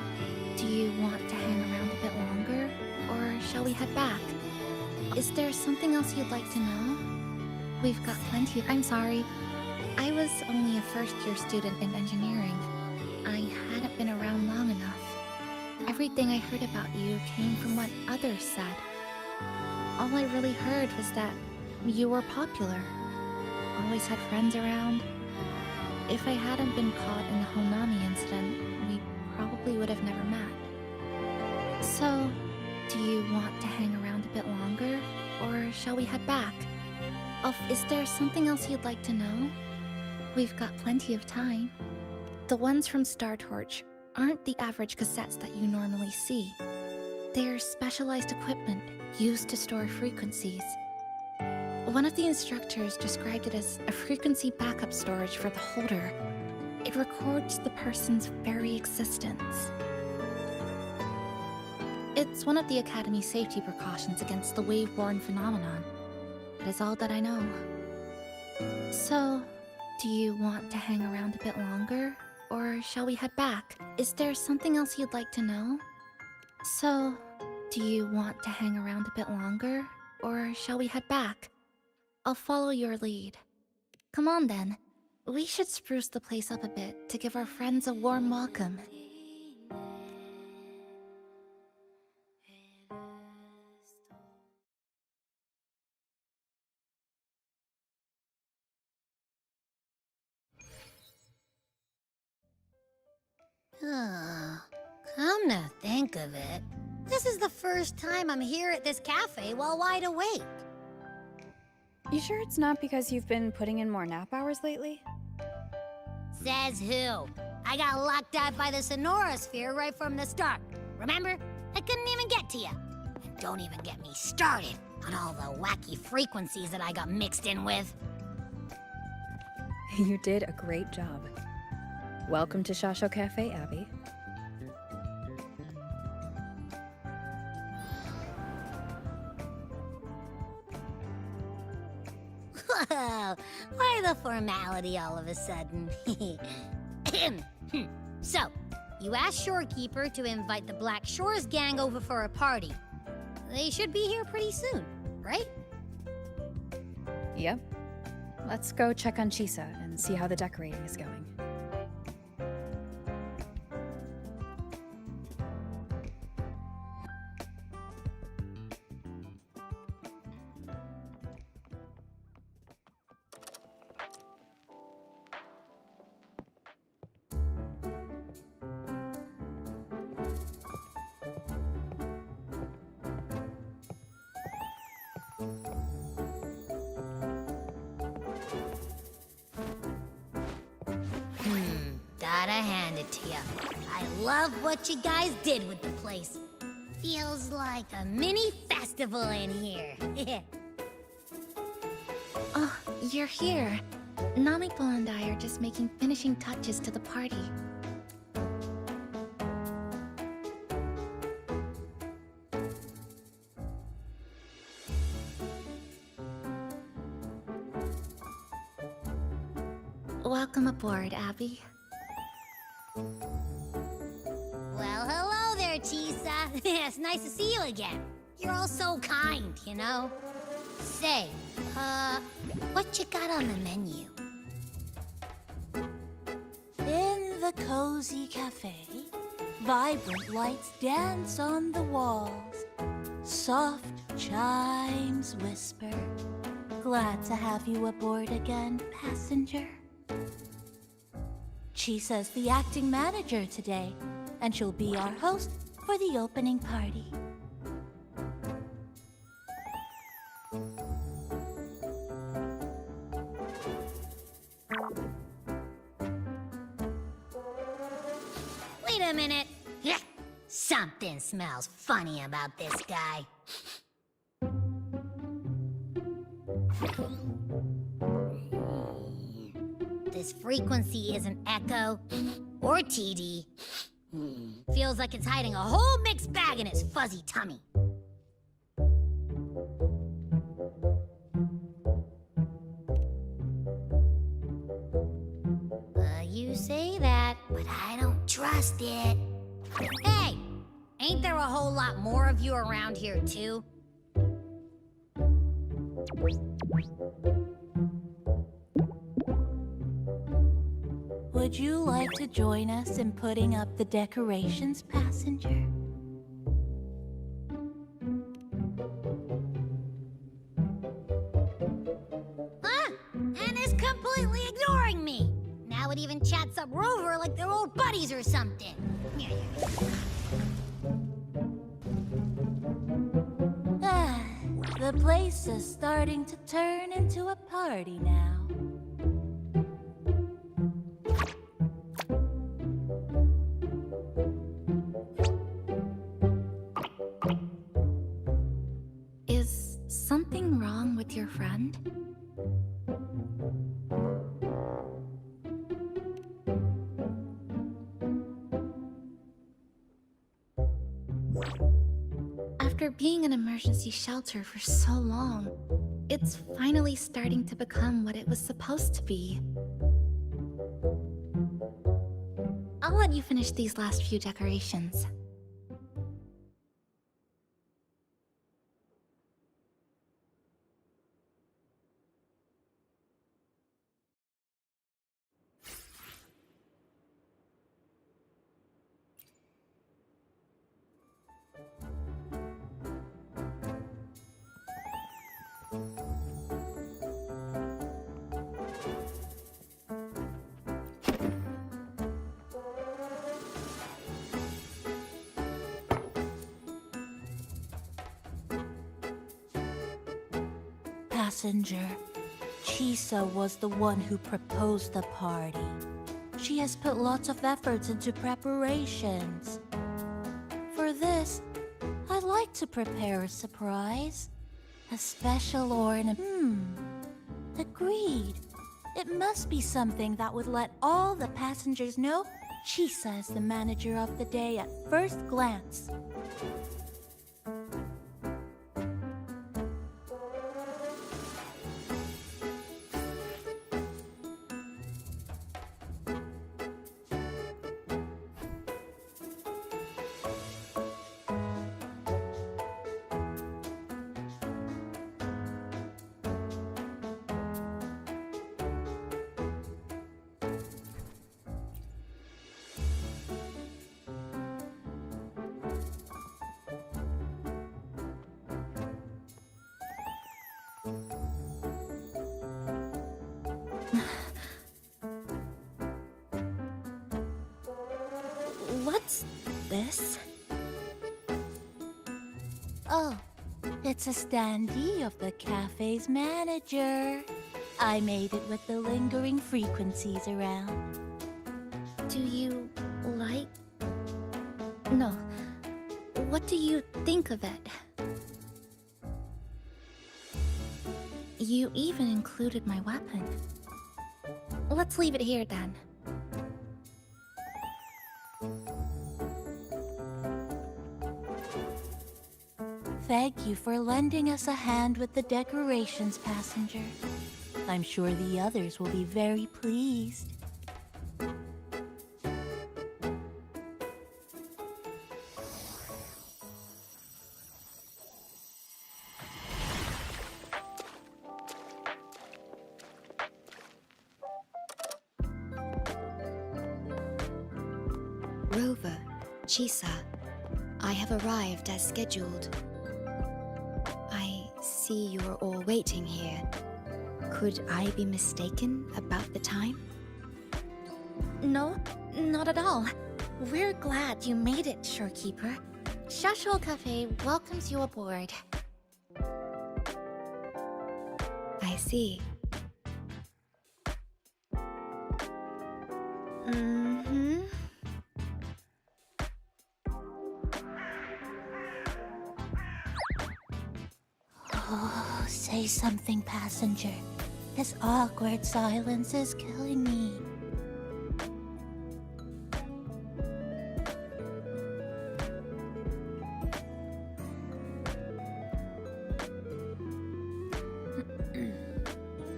do you want to hang around a bit longer, or shall we head back? Is there something else you'd like to know? We've got plenty of— I'm sorry. I was only a first-year student in engineering. I hadn't been around long enough. Everything I heard about you came from what others said. All I really heard was that you were popular. always had friends around. If I hadn't been caught in the Honami incident, we probably would have never met. So, do you want to hang around a bit longer, or shall we head back? Is there something else you'd like to know? We've got plenty of time. The ones from Star Torch aren't the average cassettes that you normally see. They're specialized equipment used to store frequencies. One of the instructors described it as a frequency backup storage for the holder. It records the person's very existence. It's one of the Academy's safety precautions against the wave-borne phenomenon. That is all that I know. So, do you want to hang around a bit longer, or shall we head back? Is there something else you'd like to know? So, do you want to hang around a bit longer, or shall we head back? I'll follow your lead. Come on then. We should spruce the place up a bit to give our friends a warm welcome. Come to think of it, this is the first time I'm here at this cafe while wide awake. You sure it's not because you've been putting in more nap hours lately? Says who? I got locked out by the Sonora Sphere right from the start. Remember? I couldn't even get to you. And don't even get me started on all the wacky frequencies that I got mixed in with. You did a great job. Welcome to Shasho Cafe, Abby. Whoa, why the formality all of a sudden? So, you asked Shorekeeper to invite the Black Shores gang over for a party. They should be here pretty soon, right? Yep. Let's go check on Chisa and see how the decorating is going. Gotta hand it to ya. I love what you guys did with the place. Feels like a mini festival in here. Oh, you're here. Namiko and I are just making finishing touches to the party. Welcome aboard, Abby. Well, hello there, Chisa. It's nice to see you again. You're all so kind, you know? Say, what you got on the menu? In the cozy cafe, vibrant lights dance on the walls. Soft chimes whisper. Glad to have you aboard again, passenger. Chisa's the acting manager today, and she'll be our host for the opening party. Wait a minute. Something smells funny about this guy. This frequency isn't echo or TD. Feels like it's hiding a whole mixed bag in its fuzzy tummy. You say that, but I don't trust it. Hey! Ain't there a whole lot more of you around here, too? Would you like to join us in putting up the decorations, passenger? Huh? And this would even chats up Rover like they're old buddies or something. Ah, the place is starting to turn into a party now. Is something wrong with your friend? After being an emergency shelter for so long, it's finally starting to become what it was supposed to be. I'll let you finish these last few decorations. Passenger, Chisa was the one who proposed the party. She has put lots of efforts into preparations. For this, I'd like to prepare a surprise. A special ornament. Agreed. It must be something that would let all the passengers know Chisa is the manager of the day at first glance. What's this? Oh, it's a standee of the cafe's manager. I made it with the lingering frequencies around. Do you like... No. What do you think of it? You even included my weapon. Let's leave it here then. Thank you for lending us a hand with the decorations, passenger. I'm sure the others will be very pleased. Rover, Chisa, I have arrived as scheduled. I see you are all waiting here. Could I be mistaken about the time? No, not at all. We're glad you made it, Shorekeeper. Shashol Cafe welcomes you aboard. I see. Mm-hmm. Oh, say something, passenger. This awkward silence is killing me.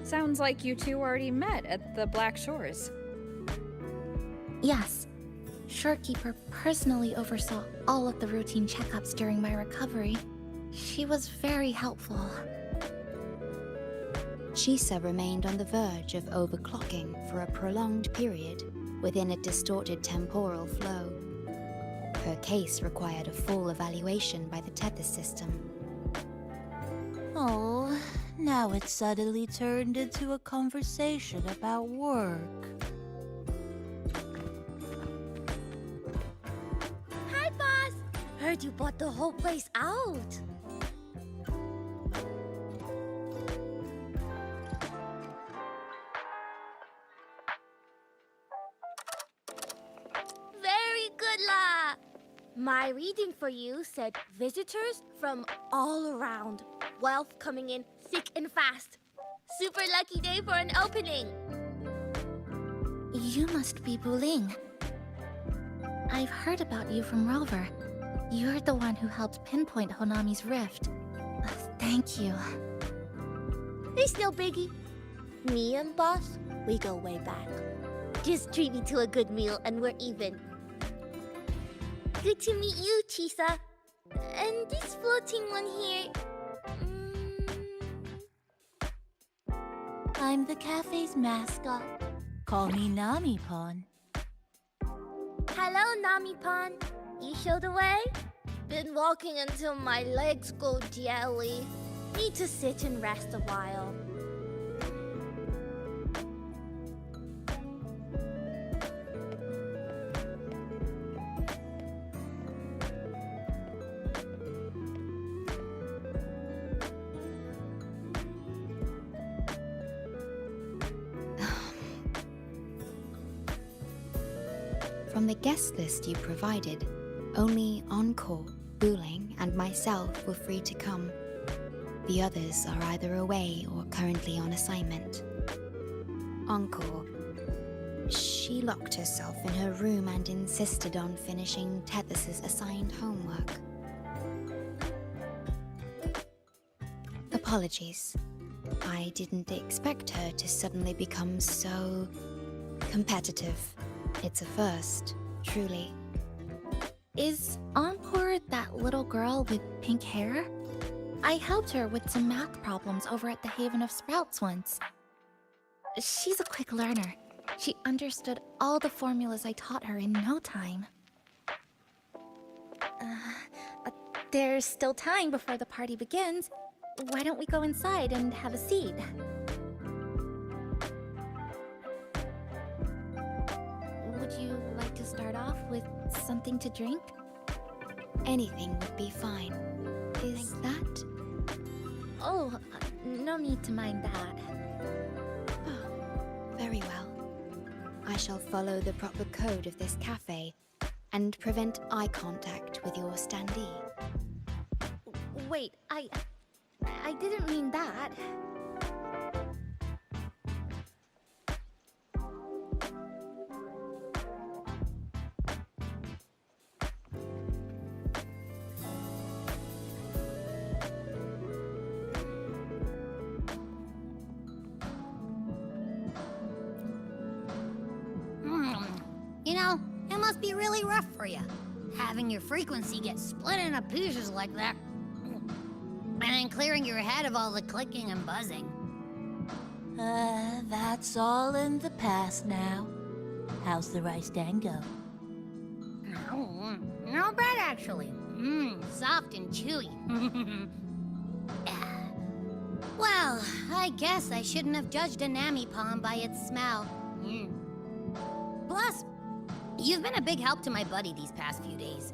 Sounds like you two already met at the Black Shores. Yes. Shorekeeper personally oversaw all of the routine checkups during my recovery. She was very helpful. Chisa remained on the verge of overclocking for a prolonged period within a distorted temporal flow. Her case required a full evaluation by the tether system. Oh, now it's suddenly turned into a conversation about work. heard you bought the whole place out. Very good, La. My reading for you said visitors from all around. Wealth coming in thick and fast. Super lucky day for an opening. You must be Buling. I've heard about you from Rover. You're the one who helped pinpoint Honami's rift. Thank you. There's no biggie. Me and Boss, we go way back. Just treat me to a good meal and we're even. Good to meet you, Chisa. And this floating one here... I'm the cafe's mascot. Call me Nami-pon. Hello, Nami-pon. You show the way? Been walking until my legs go jelly. Need to sit and rest a while. From the guest list you provided, only Encore, Buling, and myself were free to come. The others are either away or currently on assignment. Encore. She locked herself in her room and insisted on finishing Tethys's assigned homework. Apologies. I didn't expect her to suddenly become so competitive. It's a first, truly. Is Encore that little girl with pink hair? I helped her with some math problems over at the Haven of Sprouts once. She's a quick learner. She understood all the formulas I taught her in no time. There's still time before the party begins. Why don't we go inside and have a seat? Would you like to start off with something to drink? Anything would be fine. Is that? Oh, no need to mind that. Very well. I shall follow the proper code of this cafe and prevent eye contact with your standee. Wait, I didn't mean that. You know, it must be really rough for you, having your frequency get split into pieces like that. And then clearing your head of all the clicking and buzzing. That's all in the past now. How's the rice dango? Oh, not bad, actually. Soft and chewy. Well, I guess I shouldn't have judged a Nami-pon by its smell. Plus, you've been a big help to my buddy these past few days.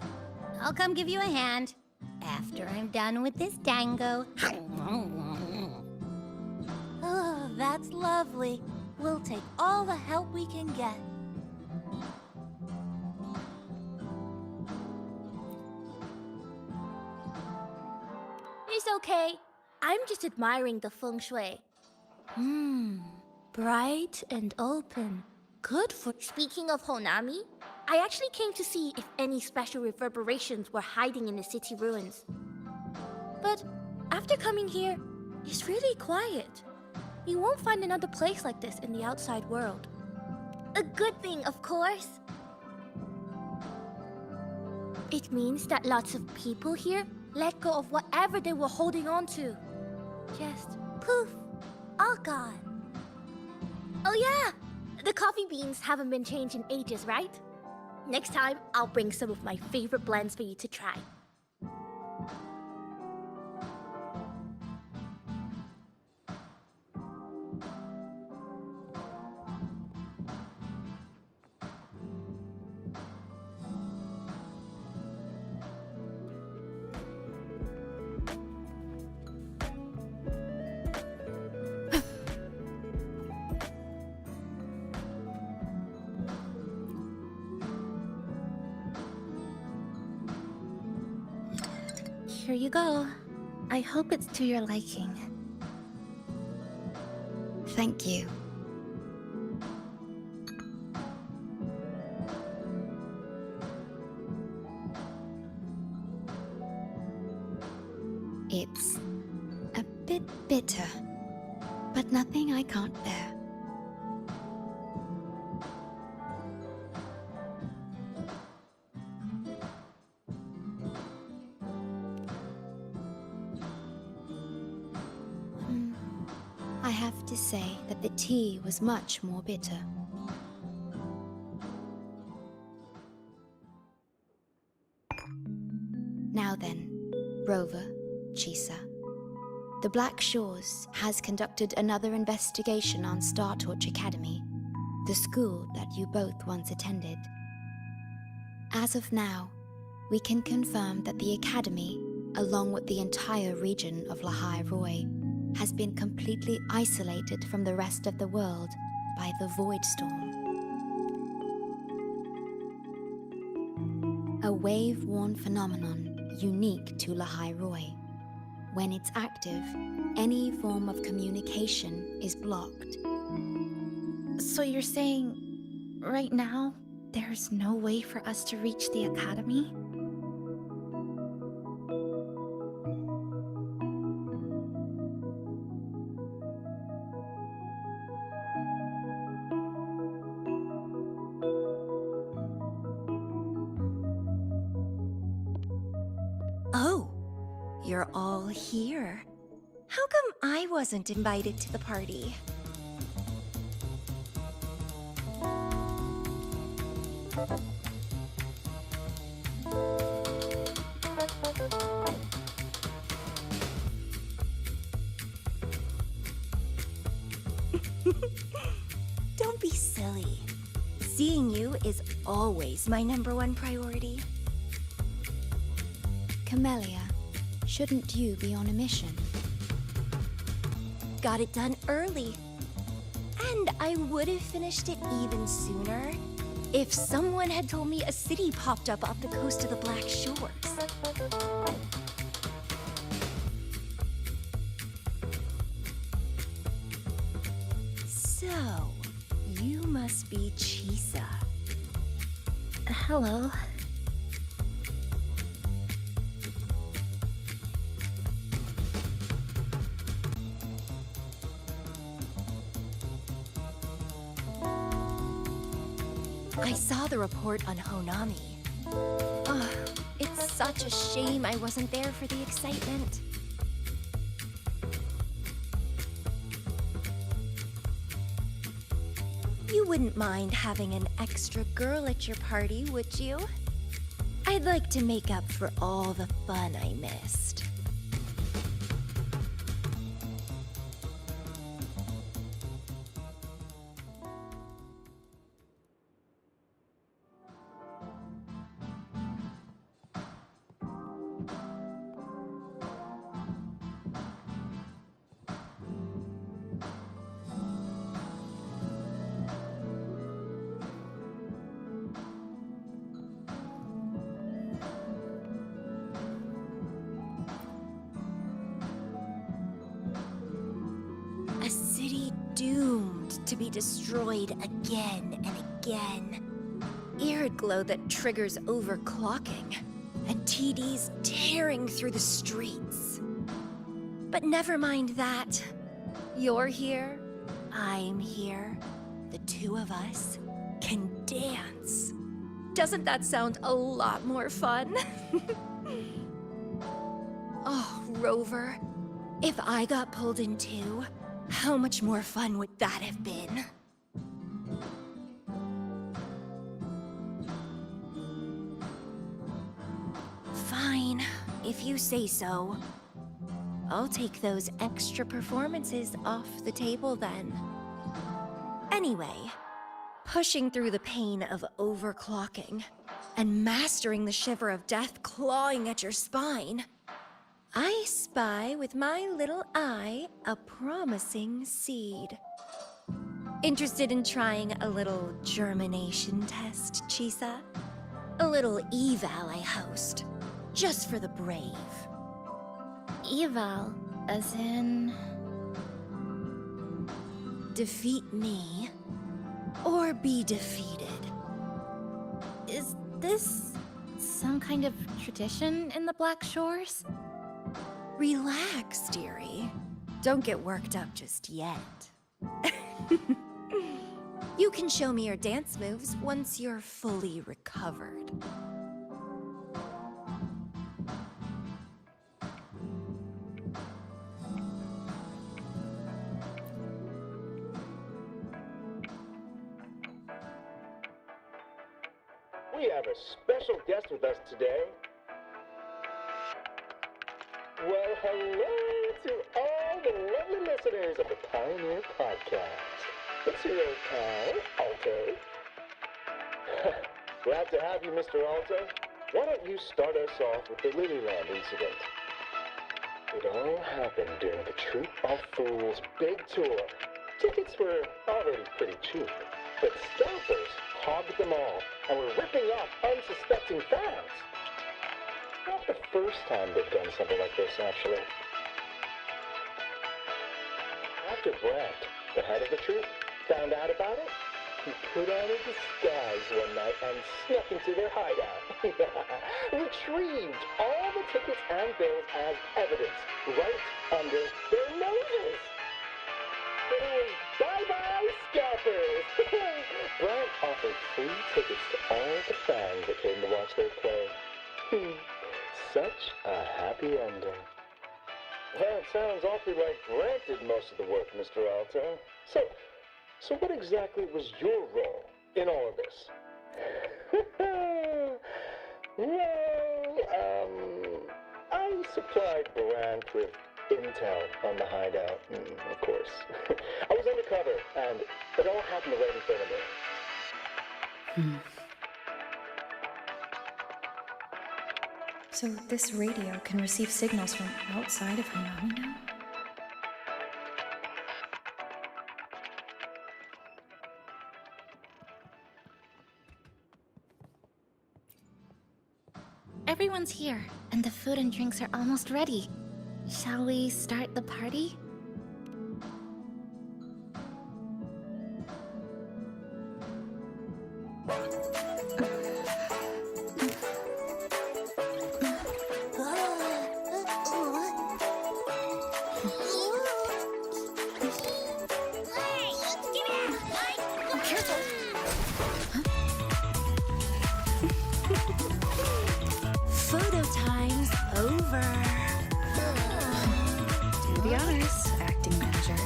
I'll come give you a hand after I'm done with this dango. Oh, that's lovely. We'll take all the help we can get. It's okay. I'm just admiring the feng shui. Bright and open. Good for... Speaking of Honami, I actually came to see if any special reverberations were hiding in the city ruins. But after coming here, it's really quiet. You won't find another place like this in the outside world. A good thing, of course. It means that lots of people here let go of whatever they were holding on to. Just poof, all gone. Oh yeah! The coffee beans haven't been changed in ages, right? Next time, I'll bring some of my favorite blends for you to try. Here you go. I hope it's to your liking. Thank you. It's a bit bitter, but nothing I can't bear. I have to say that the tea was much more bitter. Now then, Rover, Chisa. The Black Shores has conducted another investigation on Star Torch Academy, the school that you both once attended. As of now, we can confirm that the Academy, along with the entire region of Lahai Roi, has been completely isolated from the rest of the world by the Void Storm. A wave-worn phenomenon unique to Lahai Roi. When it's active, any form of communication is blocked. So you're saying, right now, there's no way for us to reach the Academy? Oh, you're all here. How come I wasn't invited to the party? Don't be silly. Seeing you is always my #1 priority. Camellia, shouldn't you be on a mission? Got it done early. And I would have finished it even sooner if someone had told me a city popped up off the coast of the Black Shores. So, you must be Chisa. Hello. I saw the report on Honami. Ugh, it's such a shame I wasn't there for the excitement. You wouldn't mind having an extra girl at your party, would you? I'd like to make up for all the fun I missed. A city doomed to be destroyed again and again. Arid glow that triggers overclocking, and TDs tearing through the streets. But never mind that. You're here, I'm here. The two of us can dance. Doesn't that sound a lot more fun? Oh, Rover, if I got pulled in too, how much more fun would that have been? Fine, if you say so. I'll take those extra performances off the table then. Anyway, pushing through the pain of overclocking and mastering the shiver of death clawing at your spine, I spy with my little eye a promising seed. Interested in trying a little germination test, Chisa? A little eval I host, just for the brave. Eval, as in... Defeat me, or be defeated. Is this some kind of tradition in the Black Shores? Relax, dearie. Don't get worked up just yet. You can show me your dance moves once you're fully recovered. We have a special guest with us today. Well, hello to all the lovely listeners of the Pioneer Podcast. It's your old pal, Alto. Glad to have you, Mr. Alto. Why don't you start us off with the Lilyland incident? It all happened during the Troop of Fools' big tour. Tickets were already pretty cheap, but scalpers hogged them all and were ripping off unsuspecting fans. Not the first time they've done something like this, actually. After Brant, the head of the troop, found out about it, he put on a disguise one night and snuck into their hideout. Retrieved all the tickets and bills as evidence right under their noses. It was bye-bye scalpers! Brant offered free tickets to all the fans that came to watch their play. Such a happy ending. Well, it sounds awfully like Brant did most of the work, Mr. Alto. So what exactly was your role in all of this? Well, I supplied Brant with intel on the hideout, of course. I was undercover, and it all happened right in front of me. So this radio can receive signals from outside of Hanami now? Everyone's here, and the food and drinks are almost ready. Shall we start the party? Photo time's over. Do the honors, acting manager.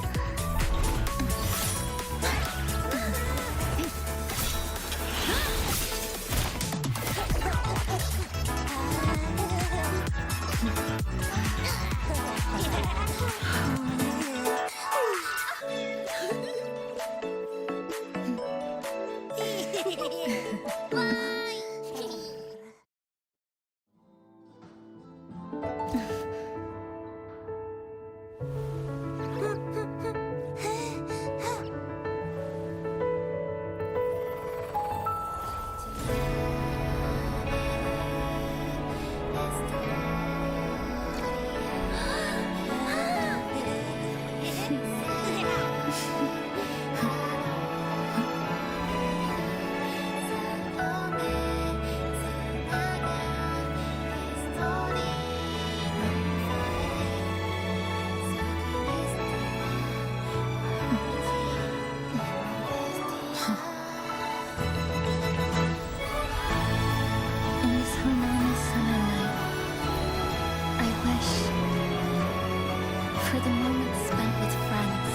For the moments spent with friends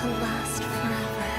to last forever.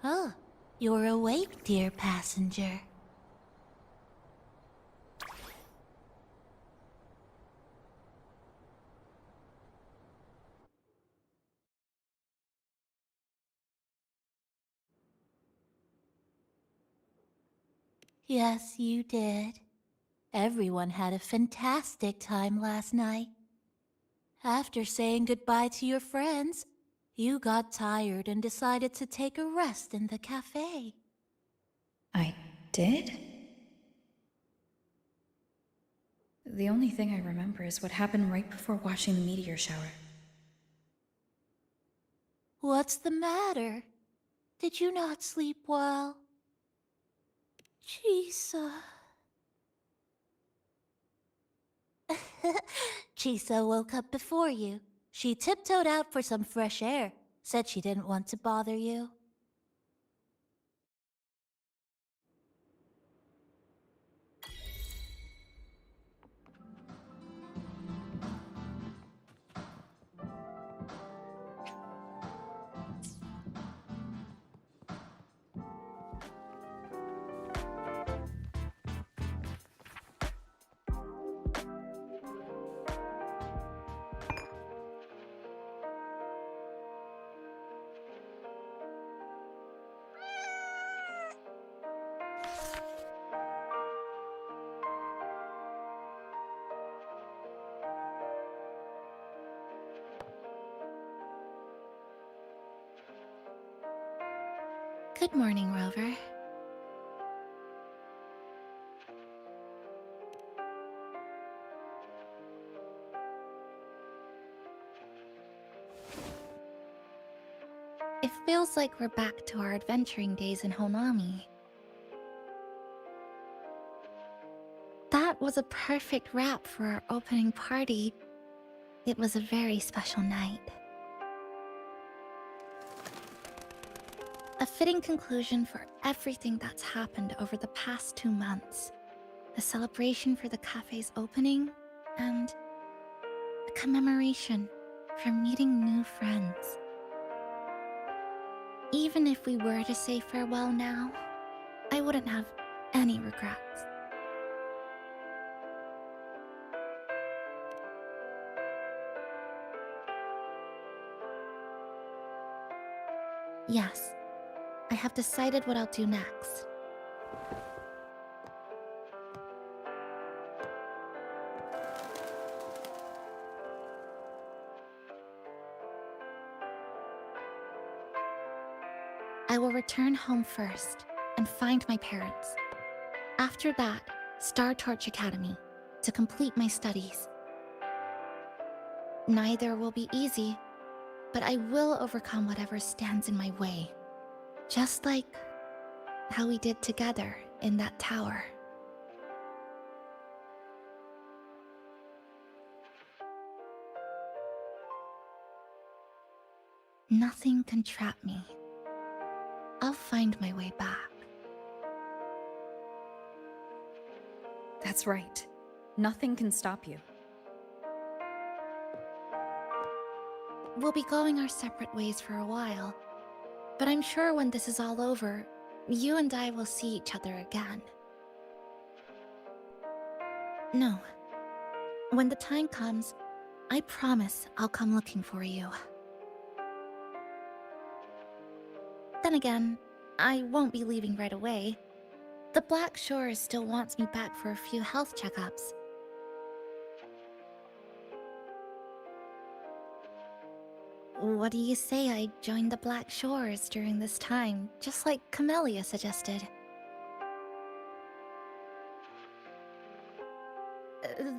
Oh, you're awake, dear passenger. Yes, you did. Everyone had a fantastic time last night. After saying goodbye to your friends, you got tired and decided to take a rest in the cafe. I did? The only thing I remember is what happened right before watching the meteor shower. What's the matter? Did you not sleep well? Chisa. Chisa woke up before you. She tiptoed out for some fresh air. Said she didn't want to bother you. Good morning, Rover. It feels like we're back to our adventuring days in Honami. That was a perfect wrap for our opening party. It was a very special night. A fitting conclusion for everything that's happened over the past 2 months. A celebration for the cafe's opening, and a commemoration for meeting new friends. Even if we were to say farewell now, I wouldn't have any regrets. Yes, I have decided what I'll do next. I will return home first and find my parents. After that, Star Torch Academy to complete my studies. Neither will be easy, but I will overcome whatever stands in my way. Just like how we did together in that tower. Nothing can trap me. I'll find my way back. That's right. Nothing can stop you. We'll be going our separate ways for a while, but I'm sure when this is all over, you and I will see each other again. No. When the time comes, I promise I'll come looking for you. Then again, I won't be leaving right away. The Black Shores still wants me back for a few health checkups. What do you say I join the Black Shores during this time, just like Camellia suggested?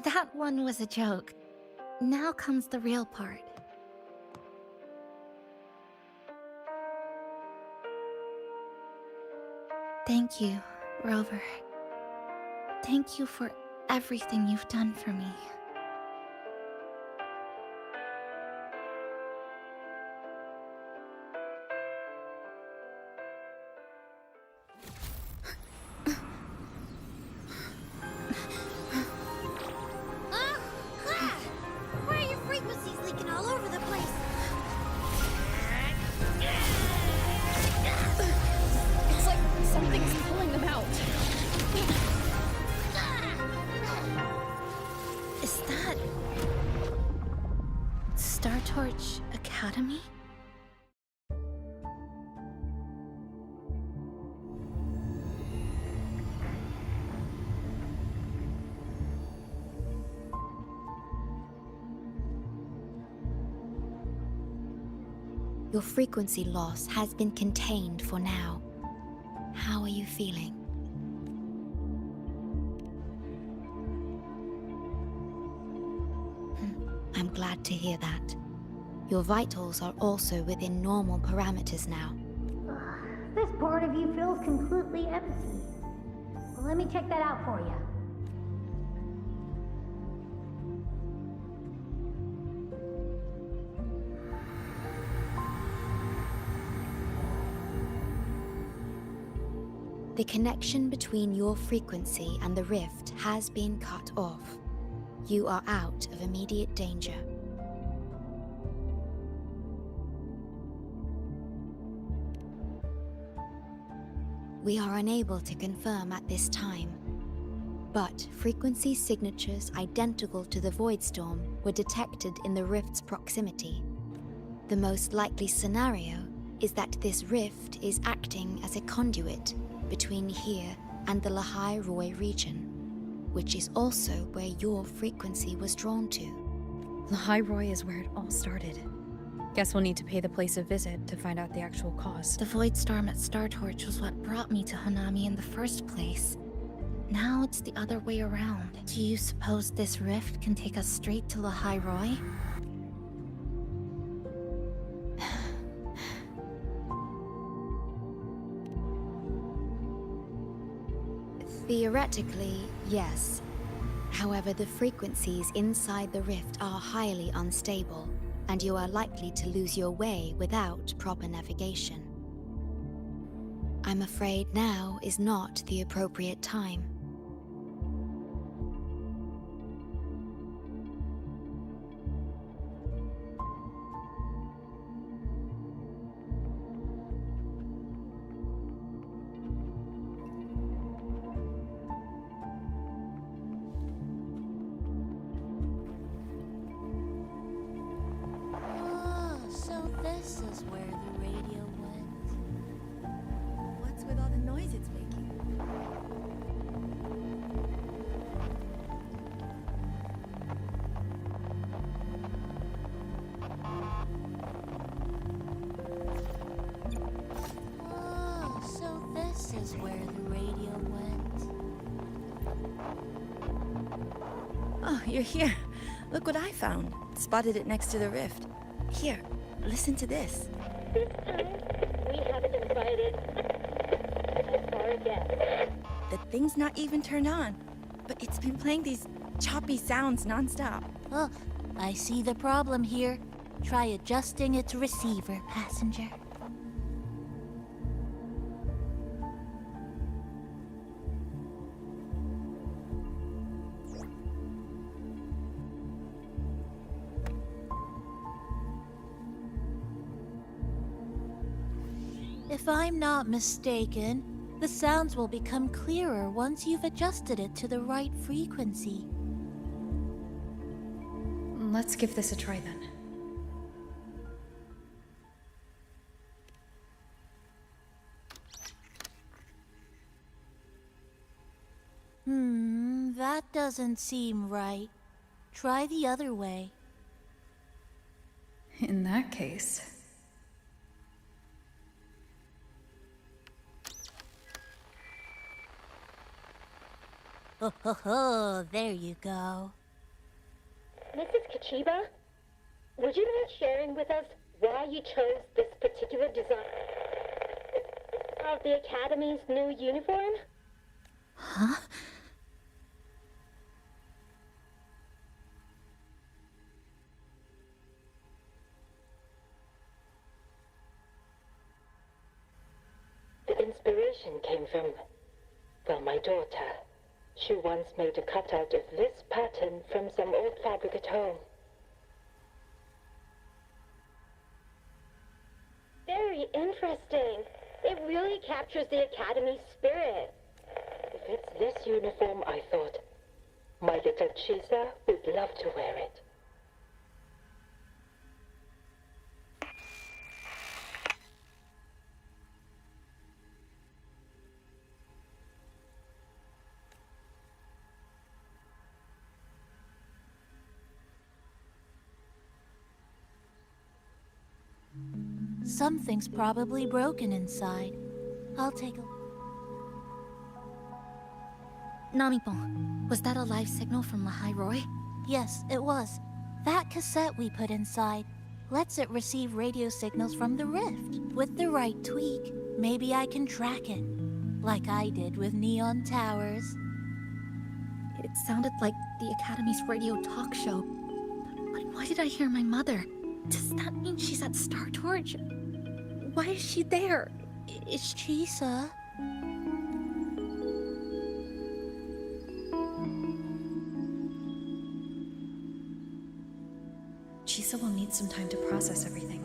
That one was a joke. Now comes the real part. Thank you, Rover. Thank you for everything you've done for me. Why are your frequencies leaking all over the place? It's like something's pulling them out. Your frequency loss has been contained for now. How are you feeling? I'm glad to hear that. Your vitals are also within normal parameters now. This part of you feels completely empty. Well, let me check that out for you. The connection between your frequency and the rift has been cut off. You are out of immediate danger. We are unable to confirm at this time, but frequency signatures identical to the Void Storm were detected in the rift's proximity. The most likely scenario is that this rift is acting as a conduit between here and the Lahai Roi region, which is also where your frequency was drawn to. Lahai Roi is where it all started. Guess we'll need to pay the place a visit to find out the actual cause. The Void Storm at Startorch was what brought me to Hanami in the first place. Now it's the other way around. Do you suppose this rift can take us straight to Lahai Roi? Theoretically, yes. However, the frequencies inside the rift are highly unstable, and you are likely to lose your way without proper navigation. I'm afraid now is not the appropriate time. This is where the radio went. What's with all the noise it's making? Oh, so this is where the radio went. Oh, you're here. Look what I found. Spotted it next to the rift. Here, listen to this. This time, we haven't invited our guest. The thing's not even turned on, but it's been playing these choppy sounds nonstop. Oh, I see the problem here. Try adjusting its receiver, passenger. If I'm not mistaken, the sounds will become clearer once you've adjusted it to the right frequency. Let's give this a try then. That doesn't seem right. Try the other way. In that case... Oh, there you go. Mrs. Kachiba, would you mind sharing with us why you chose this particular design of the Academy's new uniform? Huh? The inspiration came from, well, my daughter. She once made a cutout of this pattern from some old fabric at home. Very interesting. It really captures the Academy's spirit. If it's this uniform, I thought, my little Chisa would love to wear it. Something's probably broken inside. I'll take a... Namipon, was that a live signal from Lahai Roy? Yes, it was. That cassette we put inside lets it receive radio signals from the rift. With the right tweak, maybe I can track it. Like I did with Neon Towers. It sounded like the Academy's radio talk show. But why did I hear my mother? Does that mean she's at Star Torch? Why is she there? Is Chisa? Chisa will need some time to process everything.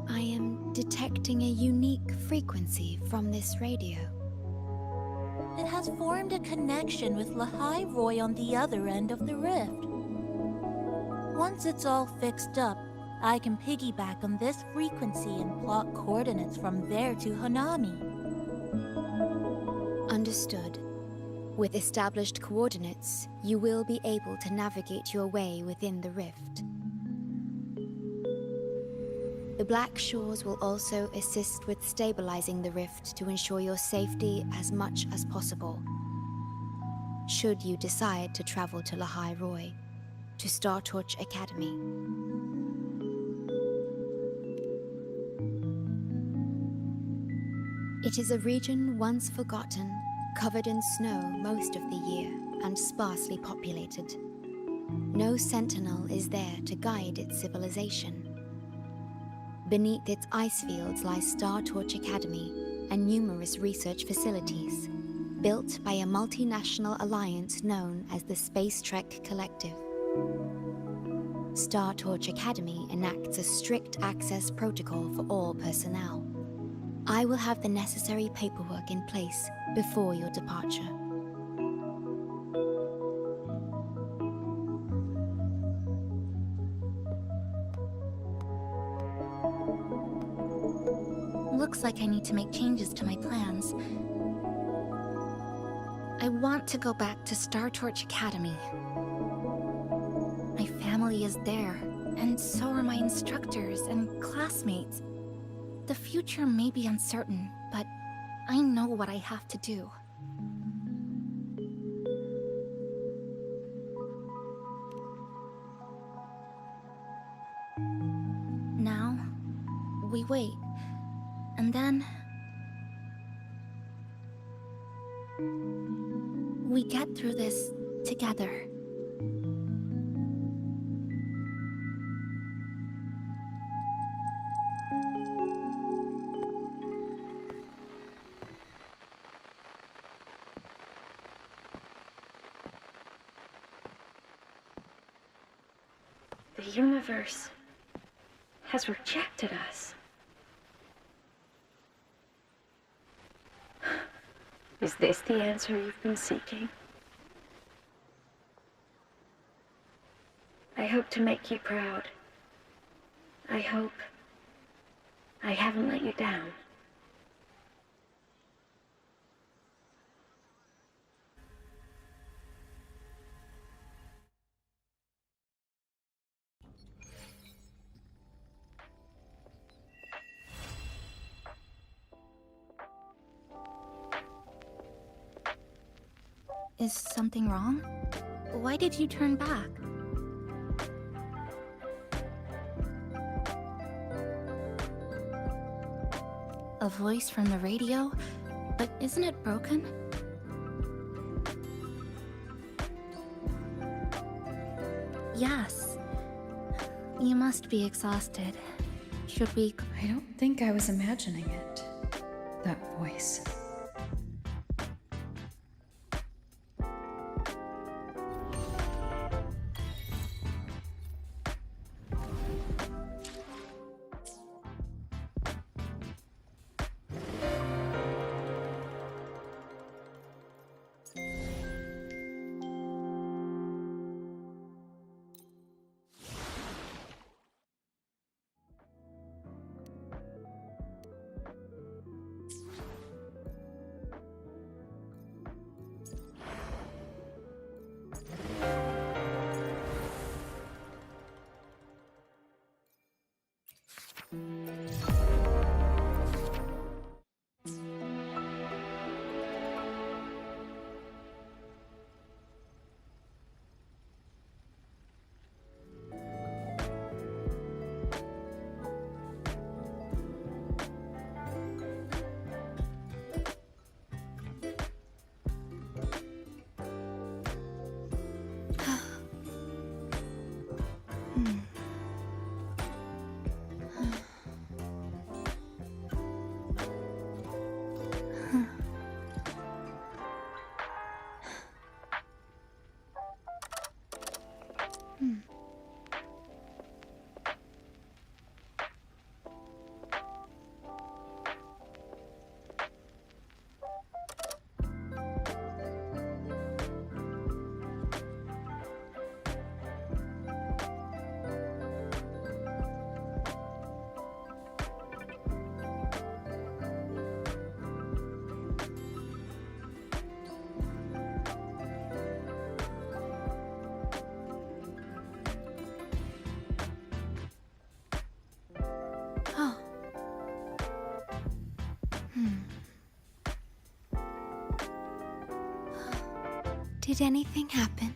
I am detecting a unique frequency from this radio. It has formed a connection with Lahai Roy on the other end of the rift. Once it's all fixed up, I can piggyback on this frequency and plot coordinates from there to Hanami. Understood. With established coordinates, you will be able to navigate your way within the rift. The Black Shores will also assist with stabilizing the rift to ensure your safety as much as possible. Should you decide to travel to Lahai Roy, to Star Torch Academy. It is a region once forgotten, covered in snow most of the year, and sparsely populated. No sentinel is there to guide its civilization. Beneath its ice fields lies Star Torch Academy and numerous research facilities, built by a multinational alliance known as the Space Trek Collective. Star Torch Academy enacts a strict access protocol for all personnel. I will have the necessary paperwork in place before your departure. Looks like I need to make changes to my plans. I want to go back to Star Torch Academy. My family is there, and so are my instructors and classmates. The future may be uncertain, but I know what I have to do. Now, we wait, and then we get through this together. The universe has rejected us. Is this the answer you've been seeking? I hope to make you proud. I hope I haven't let you down. Is something wrong? Why did you turn back? A voice from the radio? But isn't it broken? Yes. You must be exhausted. Should we... I don't think I was imagining it. That voice. Oh. Did anything happen?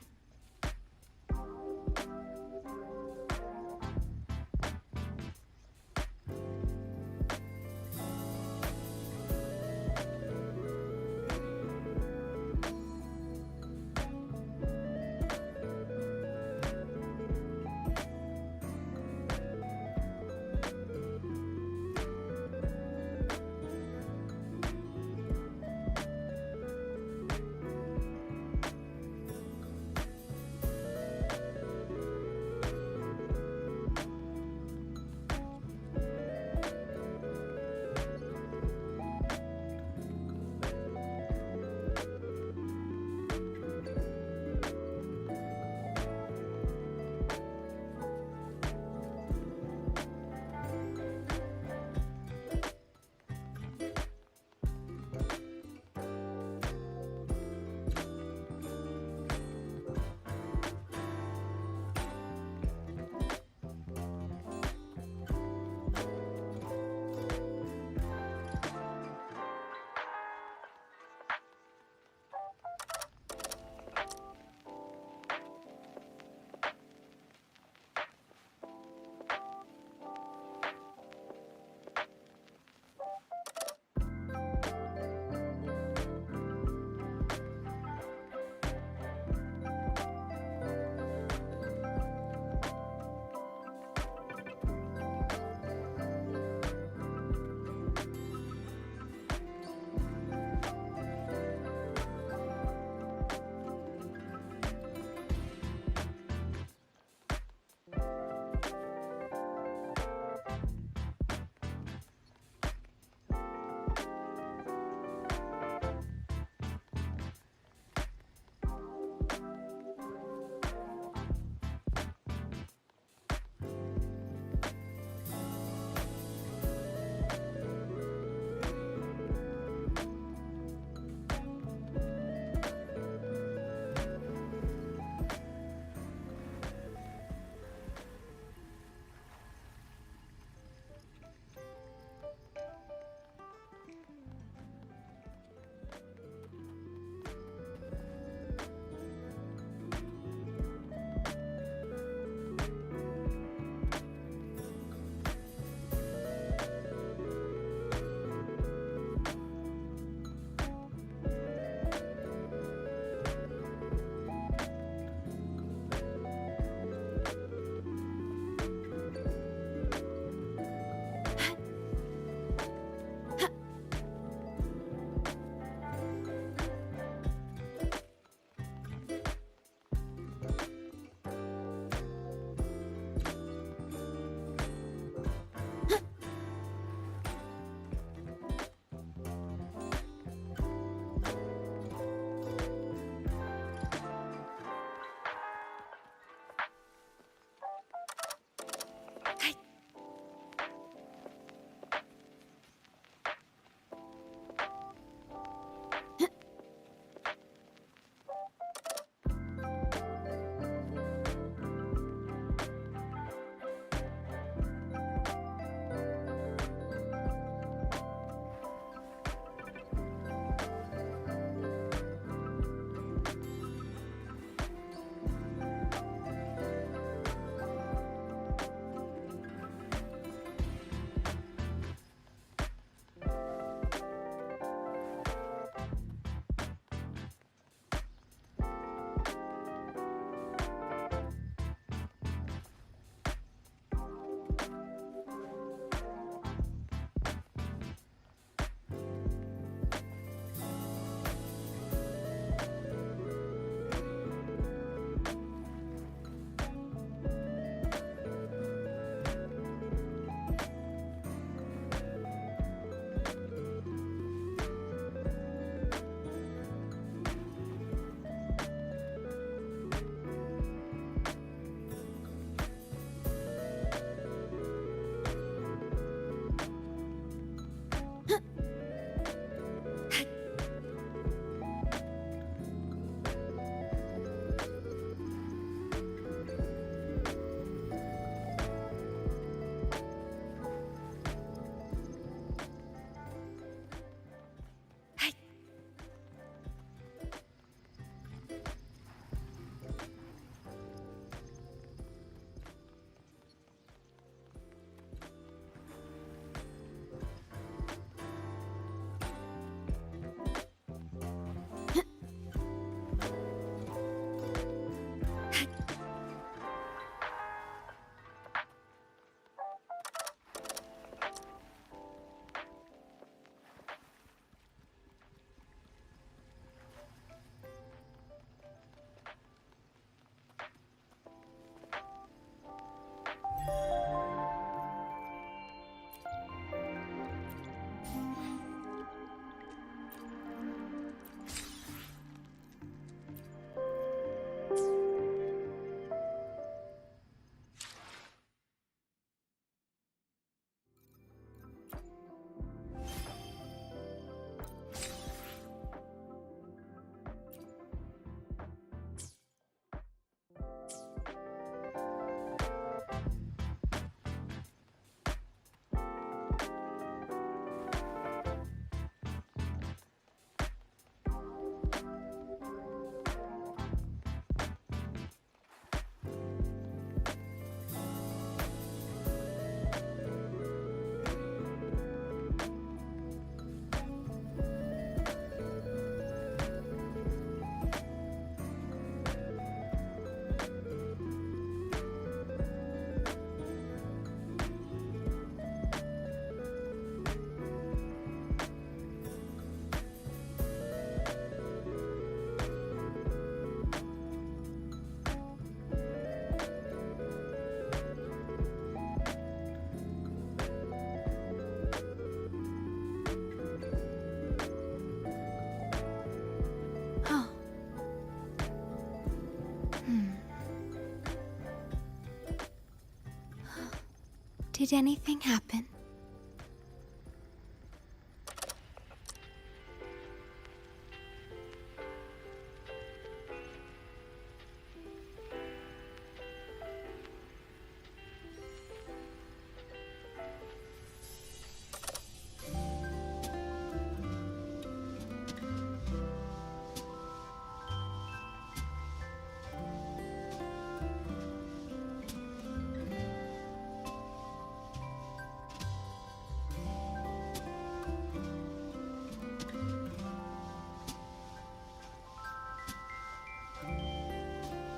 Did anything happen?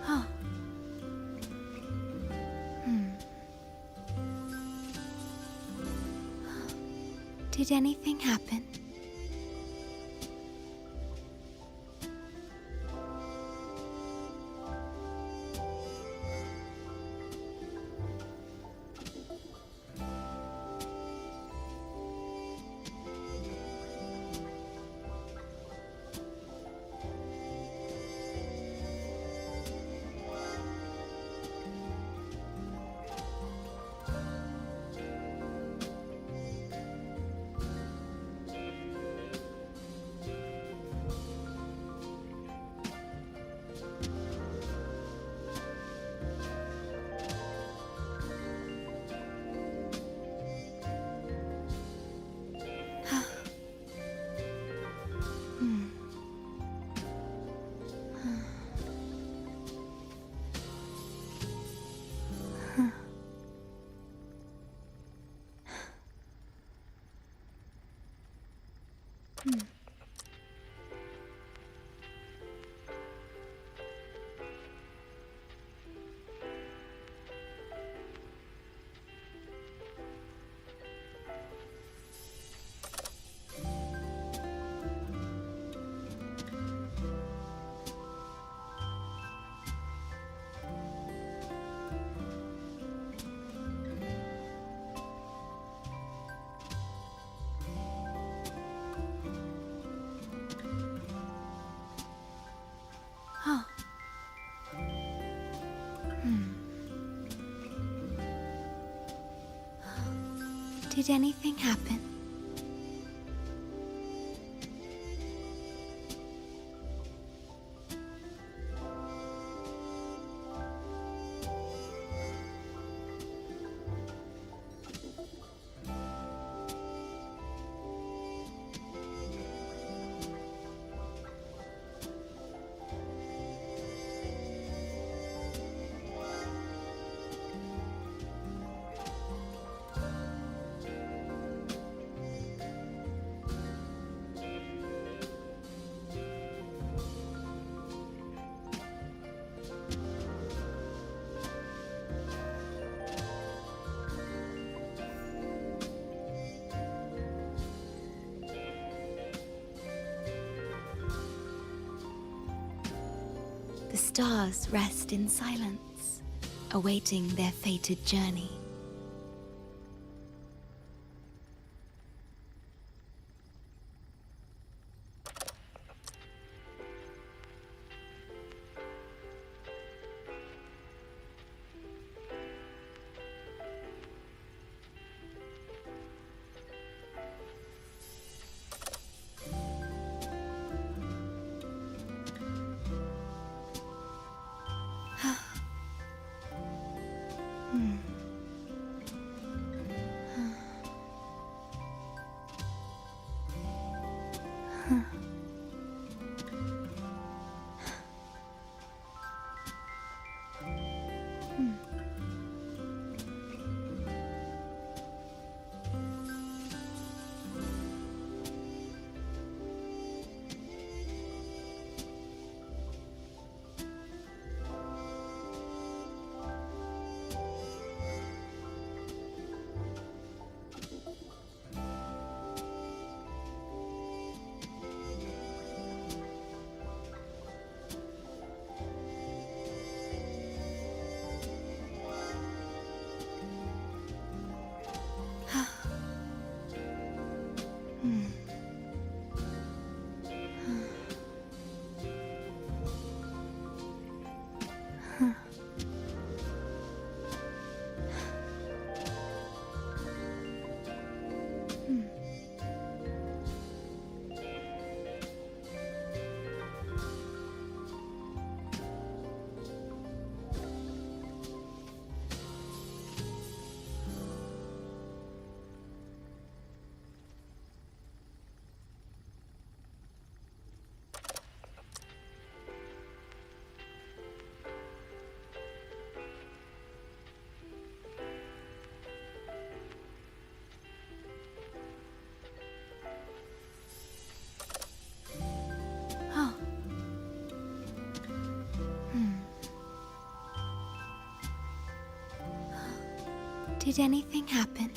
Huh. Did anything happen? Huh. Did anything happen? The stars rest in silence, awaiting their fated journey. Did anything happen?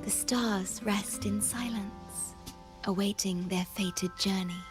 The stars rest in silence, awaiting their fated journey.